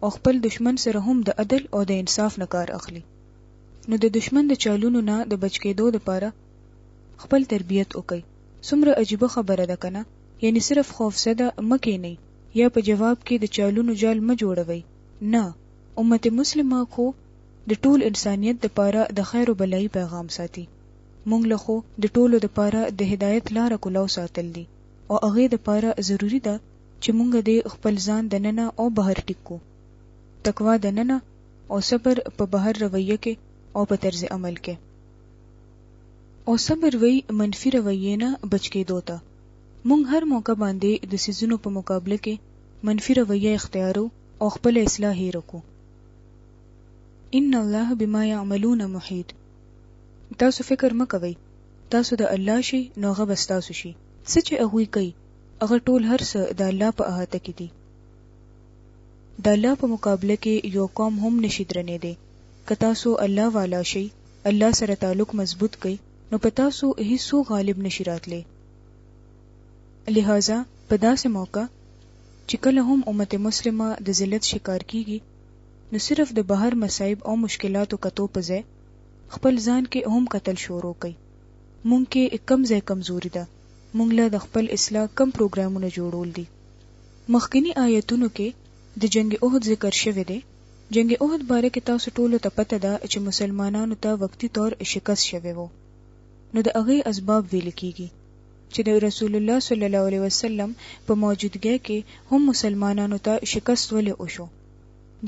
S1: او خپل دشمن سره هم د عدل او د انصاف نه کار اخلي. نو د دشمن د چالونو نه د بچ کېدو لپاره خپل تربیت وکړي. څومره عجیبه خبره ده کنه، یعنی صرف خوفزده مکه نه یا په جواب کې د چالونو جال م جوړوي. نه، امت مسلمه خو د ټول انسانیت لپاره د خیر او بلای پیغام ساتي. مونږ له خو د ټولو لپاره د هدایت لار کولاو ساتل دي، او هغه لپاره ضروری ده چې مونږ د خپل ځان دننه او بهر ټیکو. تقوا دننه او صبر په بهر رویه کې او په طرز عمل کې. او صبر وی منفي رویه نه بچ کېدو ته. مونږ هر موقع باندې د سيزونو په مقابله کې منفي رویه اختیارو او خپل اصلاح یې وکړو. ان الله بما يعملون محيط. تاسو فکر مکوئ، تاسو د الله شي نو هغه بس تاسو شي. څه چې هغه کوي هغه ټول هر څه د الله په احاطه کې دي. د الله په مقابله کې یو قوم هم نشي درنېدی. که تاسو الله والا شي، الله سره تعلق مضبوط کړئ، نو په تاسو هیڅ غالب نشي راتلی. لہذا په داسې موقع چې کله هم امت مسلمه د ذلت شکار کیږي، نو صرف د بهر مصائب او مشکلاتو کتو په ځای خپل ځان کې هم قتل شروع کړئ. مونږ کې کم ځای کمزوري ده، مونږ له د خپل اصلاح کم پروګرامونه جوړول دي. مخکنی آیتونو کې د جنگ احد ذکر شوی دی. جنگ احد باره کې تاسو ټولو ته پته ده چې مسلمانانو ته وقتی طور شکست شوی وو. نو د هغه اسباب ویل کیږي چې د رسول الله صلی الله علیه وسلم په موجودګۍ کې هم مسلمانانو ته شکست ولې وشو.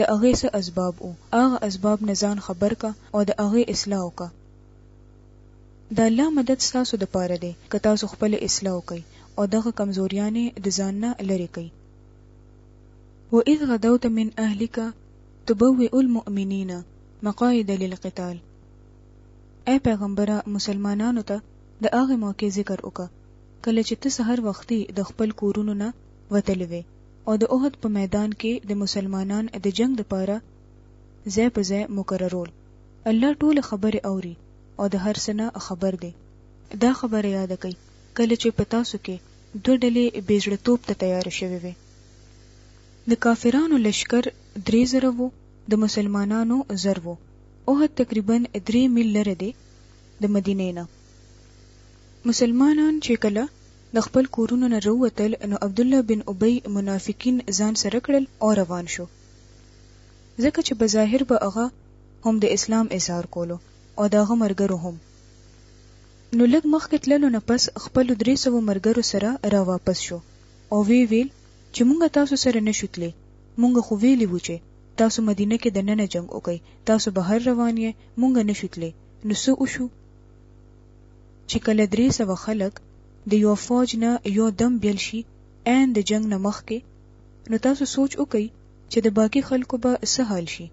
S1: د هغه څه اسباب او هغه اسباب نه ځان خبر کا او د هغه اصلاح وکا. د الله مدد تاسو د پاره دی که تاسو خپل اصلاح وکئ او دغه کمزوریانه د ځان نه لری کئ. وَإِذْ غَدَوْتَ مِنْ أَهْلِكَ تُبَوِّئُ الْمُؤْمِنِينَ مَقَاعِدَ لِلْقِتَالِ. اے پیغمبره مسلمانانو ته د هغه موقع ذکر وکا کله چې ته سحر وختي د خپل کورونو نه وتلې وې او د احد په میدان کې د مسلمانان د جنگ لپاره ځای په ځای مقررول. الله ټول خبره اوري او د هر څه نه خبر دی. دا خبره یاد کړئ کله چې پتا سو کې دوه ډلې بیزړتوب ته تیار شوي وي. د کافرانو لشکر 3000 وو، د مسلمانانو 1000 وو. احد تقریبا 3 میل لري دی د مدینې نه. مسلمانان چې کله د خپل کورونو نه وروتل نو عبد الله بن ابي منافقین ځان سره کړل او روان شو. ځکه چې بظاهر به هغه هم د اسلام اظهار کولو او داغه مرګرو هم. نو لږ مخکې تللو نه پس خپل 300 مرګرو سره را واپس شو او ویل چې مونږ تاسو سره نشوتلې، مونږ خو ویلی وو چې تاسو مدینه کې د نن جنگ وکړئ، تاسو بهر روان یې، مونږ نشوتلې. نو څه وشو چې کله 300 خلک د یو فوج نه یو دم بیل شي ان د جنگ نه مخکې، نو تاسو سوچ وکئ چې د باقی خلکو به څه حال شي.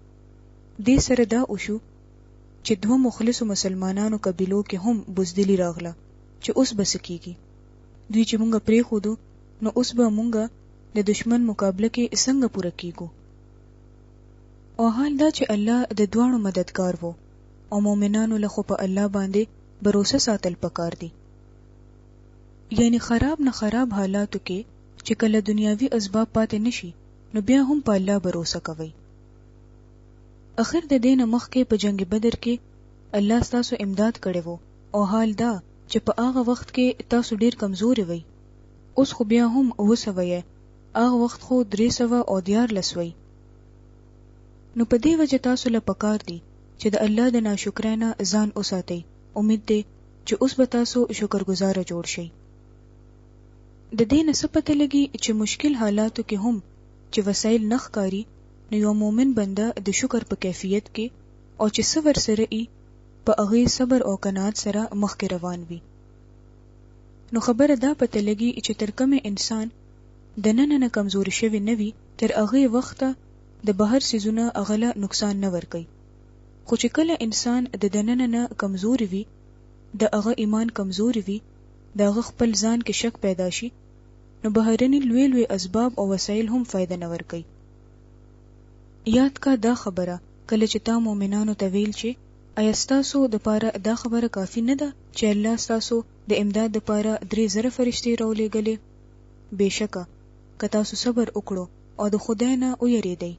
S1: دې سره دا وشو چې دوه مخلصو مسلمانانو قبیلو کې هم بزدلی راغله چې اوس بس کیږي. دوی چې مونږ پرې خودو نو اوس به مونږ د دشمن مقابله کې څنګه پوره کیږو. او حال دا چې الله د دوانو مددگار وو او مؤمنانو له خو په الله باندې باور ساتل پکار دي. یعنی خراب نه خراب حالاتو کې چې کله دنیاوی اسباب پاتې نشي نو بیا هم په الله باور کوي. اخر د دین مخکې په جنگ بدر کې الله تاسو امداد کړي وو او حال دا چې په هغه وخت کې تاسو ډیر کمزوري وئ. اوس خو بیا هم اوسوي، هغه وخت خو 300 او 14 وئ. نو په دې وجه تاسو له پکار دي چې د الله د ناشکرانه ځان اوساتئ. امید دی چې اوس به تاسو شکرګزار جوړ شئ. د دین څه پته لګي چې مشکل حالاتو کې هم چې وسایل نخ کاری نو یو مومن بنده د شکر په کیفیت کې او چې صبر سره ای په هغه صبر او قناعت سره مخکې روان وي. نو خبره دا پته لګي چې تر کومه انسان د نن کمزوري شوی نه وي تر هغه وخت د بهر سيزونه اغله نقصان نه ور کوي. خو چې کله انسان د دنن نه کمزوري وي، د هغه ایمان کمزوري وي، د هغه خپل ځان کې شک پیدا شي، نو بهرني لوی لوی اسباب او وسایل هم فائدہ نه ورکوي. یاد کا دا خبره کله چې تا مؤمنانو ته ویل چې آیا ستاسو د پاره دا خبره کافی نه ده چې الله ستاسو د امداد د پاره 3000 فرشتي راولېږلې؟ بهشکه که تاسو صبر وکړو او د خدای نه ویریدئ.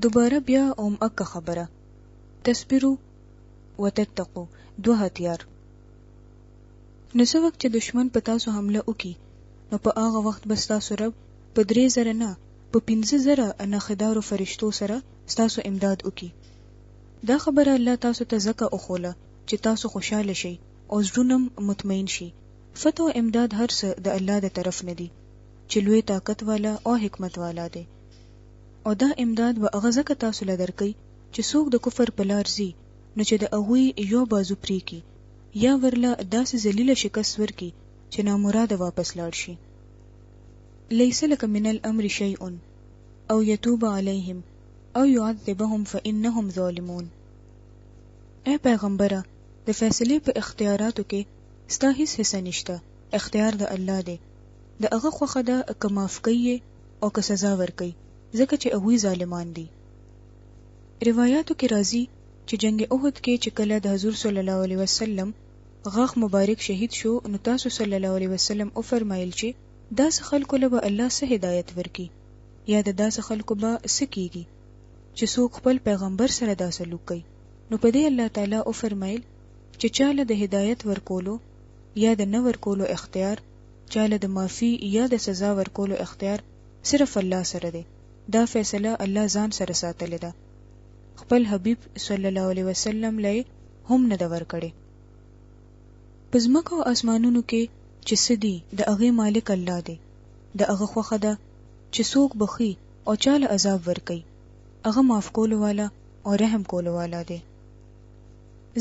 S1: دوباره بیا اکه خبره تصبروا وتتقوا، 2 هتیار. نو څو وخت چې دشمن په تاسو حمله وکي نو په هغه وخت بس تاسو رب په 3000 نه په 15000 انخدارو فرشتو سره تاسو امداد وکي. دا خبره الله تاسو ته زکه اوخوله چې تاسو خوشاله شئ او زړونم مطمئن شي. فتح او امداد هر څه د الله د طرف نه دي چې لوی طاقت والا او حکمت والا دی. او دا امداد به هغه زکه تاسو لدرکې چې څوک د کفر په لار ځي نو چې د هغوی یو بازو پرې کی یا ورله داسې ذلیله شکست ورکی چې نامراده واپس لاړ شي. لیس لک من الامر شیء او یتوب علیهم او يعذبهم فإنهم ظالمون. اے پیغمبره د فیصله په اختیاراتو کې ستا هیڅ حصہ نشته، اختیار د الله دی. د هغه خوخه ده که معاف کوي او که سزا ورکوي ځکه چې هغوی ظالمان دي. روایاتو کې راځي چې جنگ احد کې چې کله د حضور صلی الله علیه وسلم غاښ مبارک شهید شو نو تاسو صلی الله علیه وسلم او فرمایل چې داس خلکو له به الله سه هدایت ورکي یا د داس خلکو به سکیږي چې څوک خپل پیغمبر سره دا سلوک کوي. نو په دې الله تعالی او فرمایل چې چاله د هدایت ورکولو یا د نه ورکولو اختیار، چاله د معافي یا د سزا ورکولو اختیار صرف الله سره دی. دا فیصله الله ځان سره ساتلې ده، خپل حبیب صلی الله علیه وسلم لای هم نه دا ورکړي. پزمکه او اسمانونو کې چې سدي د هغه مالک الله دی. د هغه خوخه ده چې څوک بخي او چاله عذاب ورکي، هغه معاف کولو والا او رحم کولو والا دی.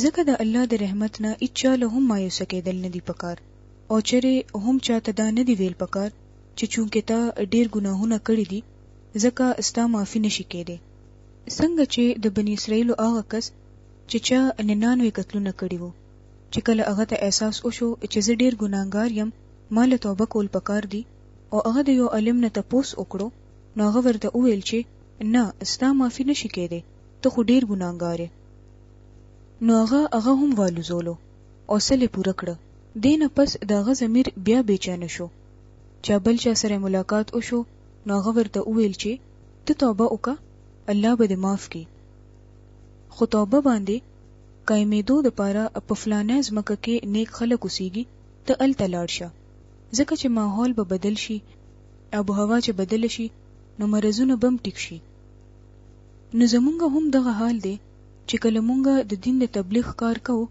S1: ځکه د الله د رحمت نه اچاله هم مایوس کېدل نه دی پکار او چره هم چاته دا نه دی ویل پکار چې چونکه تا ډیر ګناهونه کړی دي ځکه استا معافي نشي کېده. څنګه چې د بنی اسرائیل هغه کس چې چا 99 قتلونه کړی وو چې کله هغه ته احساس وشو چې زه ډیر ګناهګار یم، مال توبه کول پکار دي او هغه د یو عالم نه تپوس وکړو نو هغه ورته وویل چې نه استا معافي نشي کېده، ته خو ډیر ګناهګار یې. نو هغه هم والوزولو او سله پوره کړه. دینه پس دغه ضمیر بیا بیچان شو. چا بل چا سره ملاقات وشو نو هغه ورته وویل چې ته توبه وکړه، الله به دې معاف کړي. خو توبه باندې قائمېدو د پاره په فلانه ځمکه کې نیک خلک اوسېږي، ته الته لاړ شه ځکه چې ماحول به بدل شي، آب و هوا چې بدل شي نو مرزونه بم ټیک شي. نو زمونږ هم دغه حال دی چې کله مونږ د دین د تبلیغ کار کوو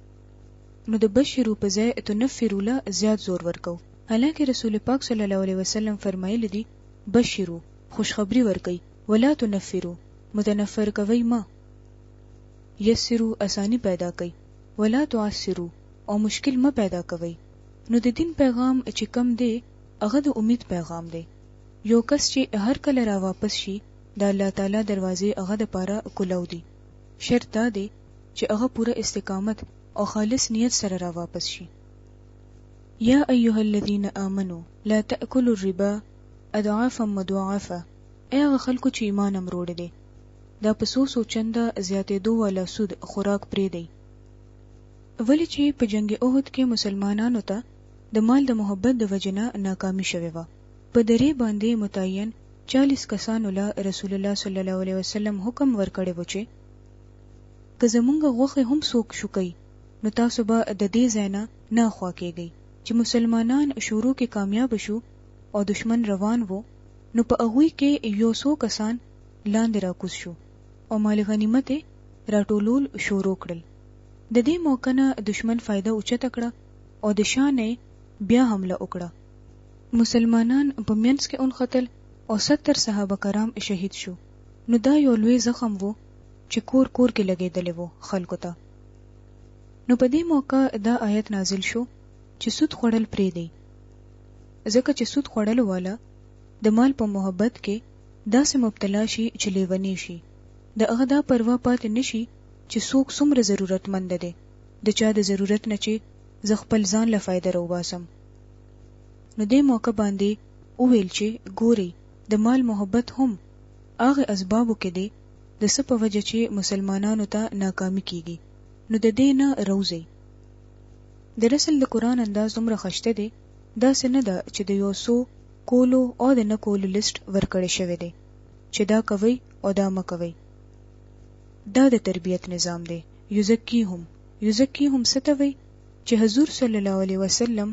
S1: نو د بشرو په ځای تنفروا له زیات زور ورکو. حالانکه رسول پاک صلی الله علیه وسلم فرمایلی دي بشرو، خوشخبری ورکي، ولا تنفروا، متنفر کوي ما، یسرو، اسانی پیدا کوي، ولا تعسروا، او مشکل ما پیدا کوي. نو د دین پیغام چې کم دی هغه د امید پیغام دی. یو کس چې هر کله را واپس شي د الله تعالی دروازې هغه د پاره کولو دي. شرط دا دی چې هغه پوره استقامت او خالص نیت سره را واپس شي. یا ایها الذین آمنوا لا تأکلوا الربا اضعافا مضاعفا. هغه خلکو چې ایمان امروړ دي دا په سوسو چنده زیاتېدو والا سود خوراک پرې دی. ولی چې په جنگ احد کې مسلمانانو ته د مال د محبت د وجنه ناکامي شوه و. په درې باندې متعین 40 کسانو له رسول الله صلی الله علیه وسلم حکم ورکړی و چې که زمونږ غوخه هم سوک شو کوي نو تاسو به د دې ځاینا نه خوا کېږئ. چې مسلمانان شروع کې کامیاب شو او دشمن روان وو نو په هغه کې یو څو کسان لاندې راکوز شو او مال غنیمت راټولول شروع کړل. د دې موقع نه دشمن فائدہ اوچته کړه او د شانې بیا حمله وکړه. مسلمانان په مینس کې اون قتل او 70 صحابه کرام شهید شو. نو دا یو لوی زخم وو چې کور کور کې لګیدل وو خلکو ته. نو په دې موقع دا آیت نازل شو چې سود خوړل پرې دی. ځکه چې سود خوړل والا د مال په محبت کې داسې مبتلا شي چې لیونی شي. د هغه دا پروا پاتې نشي چې څوک څومره ضرورتمند دی، د چا د ضرورت نه چې ز خپل ځان له فائدہ راوباسم. نو دې موقع باندې او ویل چې ګوري د مال محبت هم هغه اسبابو کې دی د څه په وجه چې مسلمانانو ته ناکامي کیږي، نو د دې نه روزي. د رسول د قران انداز دومره خشته دی، دا څه نه ده چې د یو څو کولو او د نه کولو لیست ورکړی شوی دی چې دا کوي او دا مکوي. دا د تربیت نظام دی. یزکیهم ستوي چې حضور صلی الله علیه وسلم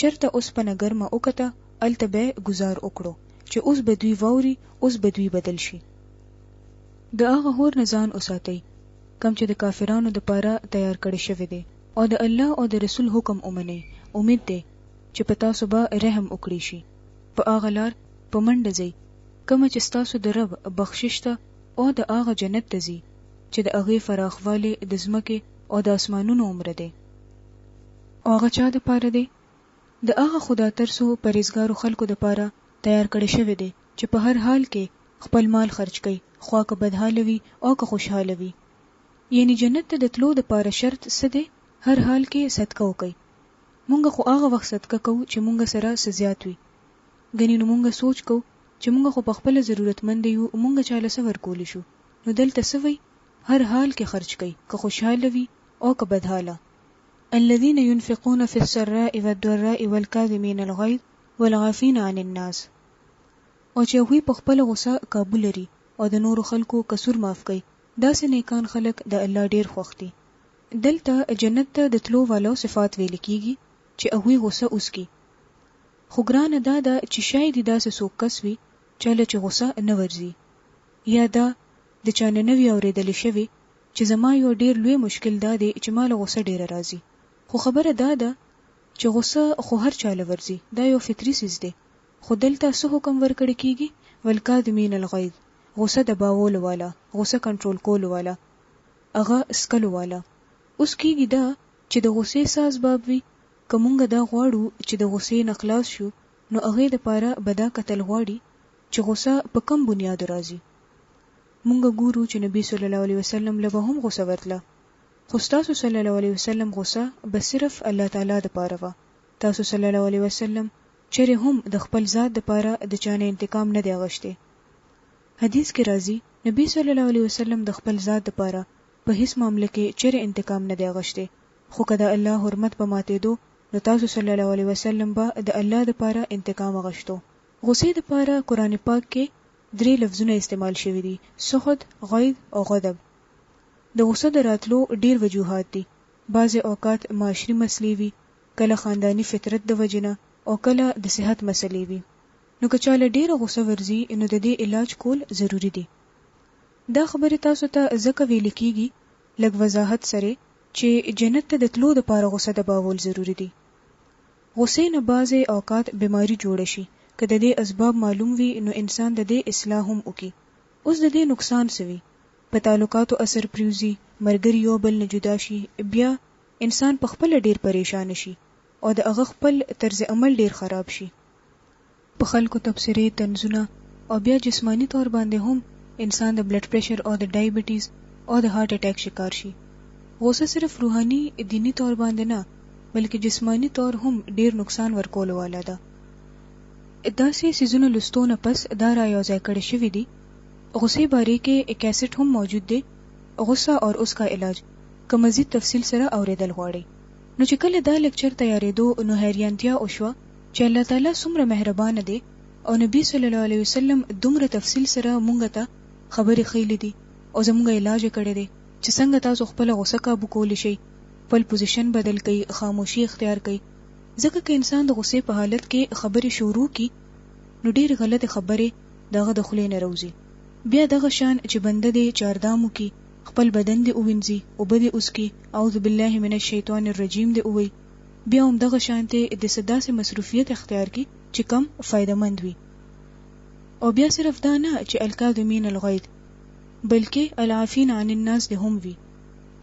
S1: چرته اوس په نګرمه وکته التبه گزار وکړو چې اوس بدوی ووري، اوس بدوی بدل شي. د هغه هور نزان اوساتي کم چې د کافرانو د پاره تیار کړی شوی دی، او د الله او د رسول حکم اومني. امید دی چې په تاسو به رحم وکړي شي. په هغه لار په منډه ځئ کوم چې تاسو د رب بخشش ته او د هغه جنت ته ځي چې د هغه فراخواله د ځمکې او د اسمانونو عمر دی. او هغه چا د پاره دی؟ د هغه خدا ترسو پرهیزګارو خلکو د پاره تیار کړی شوی دی چې په هر حال کې خپل مال خرج کړي، خوا که بدحاله وي او که خوشحاله وي. یعنی جنت ته د تلو د پاره شرط څه دی؟ هر حال کې صدقه وکړي. مونږ خو هغه وخت صدقه کوو چې مونږ سره سزيات وي. غنی نو مونږ سوچ کوو چې مونږ خو په خپل ضرورتمند یو، مونږ چاله سور کولی شو. نو دلته سوي هر حال کې خرج کړي، که خوشحاله وي او که بدحاله. الذين ينفقون في السراء والضراء والكاظمين الغيظ والعافين عن الناس. او چې هوی په خپل غصه قابو لري او د نورو خلکو قصور معاف کوي، داسې نیکان خلک د الله ډیر خوښ دي. دلته جنت ته د تلو والو صفات ویل کیږي چې هوی غصه اوس کی. خو ګرانه دا ده چې شاید داسې څوک کس وي چې غصه نه ورزي، یا دا د چانه نوی اوریدل شوی چې زما یو ډیر لوی مشکل دا دی چې مال غصه ډیر راځي. خو خبره دا ده چې غصه خو هر چاله ورزي، دا یو فطری سیز دی. خو دلته څه حکم ورکړی کیږي؟ والکاظمین الغیظ، غصه دباول والا، غصه کنټرول کول والا، هغه اسکلو والا. اوس کیږي دا چې د غصې ساز باب وي، کومګه دا غواړو چې د غصې نخلاص شو، نو هغه د پاره بدا قتل غواړي چې غصه په کم بنیاد راځي. مونږ ګورو چې نبی صلی الله علیه وسلم له هم غصه ورتله، خو تاسو صلی الله علیه وسلم غصه به صرف الله تعالی د پاره و. تاسو صلی الله علیه وسلم چیرې هم د خپل ذات د پاره د چانه انتقام نه دی غشته. حدیث کې راځي نبی صلی الله علیه وسلم د خپل ذات د پاره په هیڅ معاملې کې چیرې انتقام نه دی غشته. خو کله الله حرمت په ماته دو، نو تاسو صلی الله علیه وسلم به د الله د پاره انتقام غشتو. غصې د پاره قران پاک کې 3 لفظونه استعمال شوي دي: سخط، غیظ او غضب. د غصه دراتلو ډیر وجوهات دي. بعض اوقات معاشري مسلې وي، کله خاندانی فطرت د وجنه، او کله د صحت مسلې وي. نو که چاله ډیر غصه ورزي، نو د دې علاج کول ضروری دي. دا خبره تاسو ته ځکه ویل کیږي لږ وضاحت سره چې جنت ته د تلو د پاره غصه دباول ضروری دي. غصې نه بعض اوقات بیماری جوړ شي، که د دې اسباب معلوم وي نو انسان د دې اصلاح هم وکي. اوس د دې نقصان سوي په تعلقاتو اثر پریوزي، مرګري یو بل نه جدا شي، بیا انسان په خپل ډیر پریشان شي او د هغه خپل طرز عمل ډیر خراب شي. په خلکو تبصرې، طنزونه او بیا جسمانی طور باندې هم انسان د بلډ پریشر او د ډایبټیز او د هارت اٹیک شکار شي. غوسه صرف روحاني دینی طور باندې نه بلکې جسمانی طور هم ډیر نقصان ورکول والا ده. داسې سيزونو لستونه پس دا را یو ځای کړی شوی دی. غصه باره کې 61 هم موجود دی، غصه اور اس کا علاج، که مزید تفصیل سره اوریدل غواړي. نو چې کله دا لیکچر تیارېدو نو حیرانتیا وشوه چې الله تعالی څومره مهربان دی او نبی صلی الله علیه وسلم دومره تفصیل سره مونږ ته خبرې خېلې دي او زموږ علاج کړی دی چې څنګه تاسو خپل غصه قابو کولی شئ، خپل پوزیشن بدل کړئ، خاموشي اختیار کړئ. ځکه که انسان د غصې په حالت کې خبرې شروع کړي نو ډېر غلط خبرې دغه د خولې نه راوځي. بیا دغه شان چې بنده دې چاردامو کې خپل بدن دې اووینځي او بده اوس کې اعوذ بالله من الشیطان الرجیم دې اووي، بیا هم دغه شانته د صدا سه مصروفیت اختیار کی چې کم فائدہ مند وي. او بیا صرف دا نه چې الکاظمین الغیظ بلکې العافین عن الناس دې هم وي،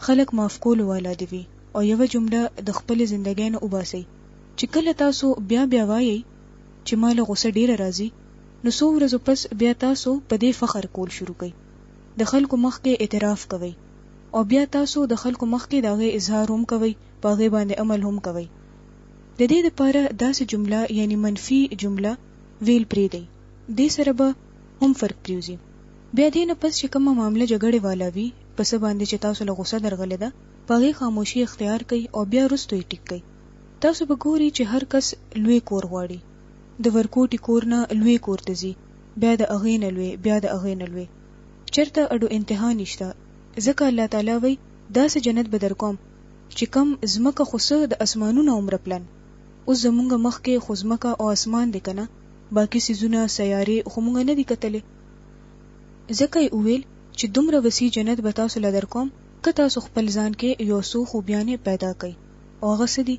S1: خلق معاف کول والا دي وي. او یو جمله د خپل ژوندۍ نه وباسي چې کله تاسو بیا وایي چې مال غوسه ډیره راځي، نو څو ورځې پس بیا تاسو په دې فخر کول شروع کړئ، د خلکو مخ کې اعتراف کوئ او بیا تاسو د خلکو مخ کې دغه اظهار هم کوئ، پاغه باندې عمل هم کوي. د دې لپاره داسې جمله یعنی منفي جمله ویل پری دی دې سره به هم فرق پریوزي. بیا دې نه پس چې کومه معاملې جګړې والا وي پس باندې چې تاسو له غوسه درغلې ده پاغي خاموشي اختیار کړئ او بیا رستو یې ټیک کړئ. تاسو به ګوري چې هر کس لوی کور غواړي، د ورکوټي کور نه لوی کور ته ځي، بیا د اغې نه لوی، بیا د اغې نه لوی، چرته اډو انتها نشته. ځکه الله تعالی وایي داسې جنت به درکوم چې کم زمکه خوسه د اسمانونو عمر پلان. اوس زمونږ مخ کې خو زمکه او اسمان دی کنه، باقی سيزونه سیارې خو مونږ نه دي کتلې. ځکه یې ویل چې دومره وسیع جنت به تاسو لدر کوم که تاسو خپل ځان کې یو څو خوبیانې پیدا کړئ او هغه څه دي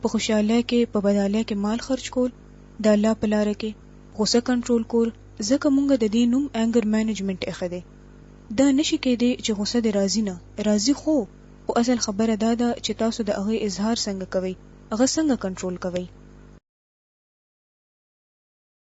S1: په خوشاله کې په بداله کې مال خرج کول، د الله په لار کې غوسه کنټرول کول. ځکه مونږ د دې نوم انګر مینجمنت اخده. دا نشي کېدی چې غوسه دې راضی نه راضی، خو اصل خبره دا ده چې تاسو د هغه اظهار څنګه کوئ، هغه څنګه کنټرول کوئ.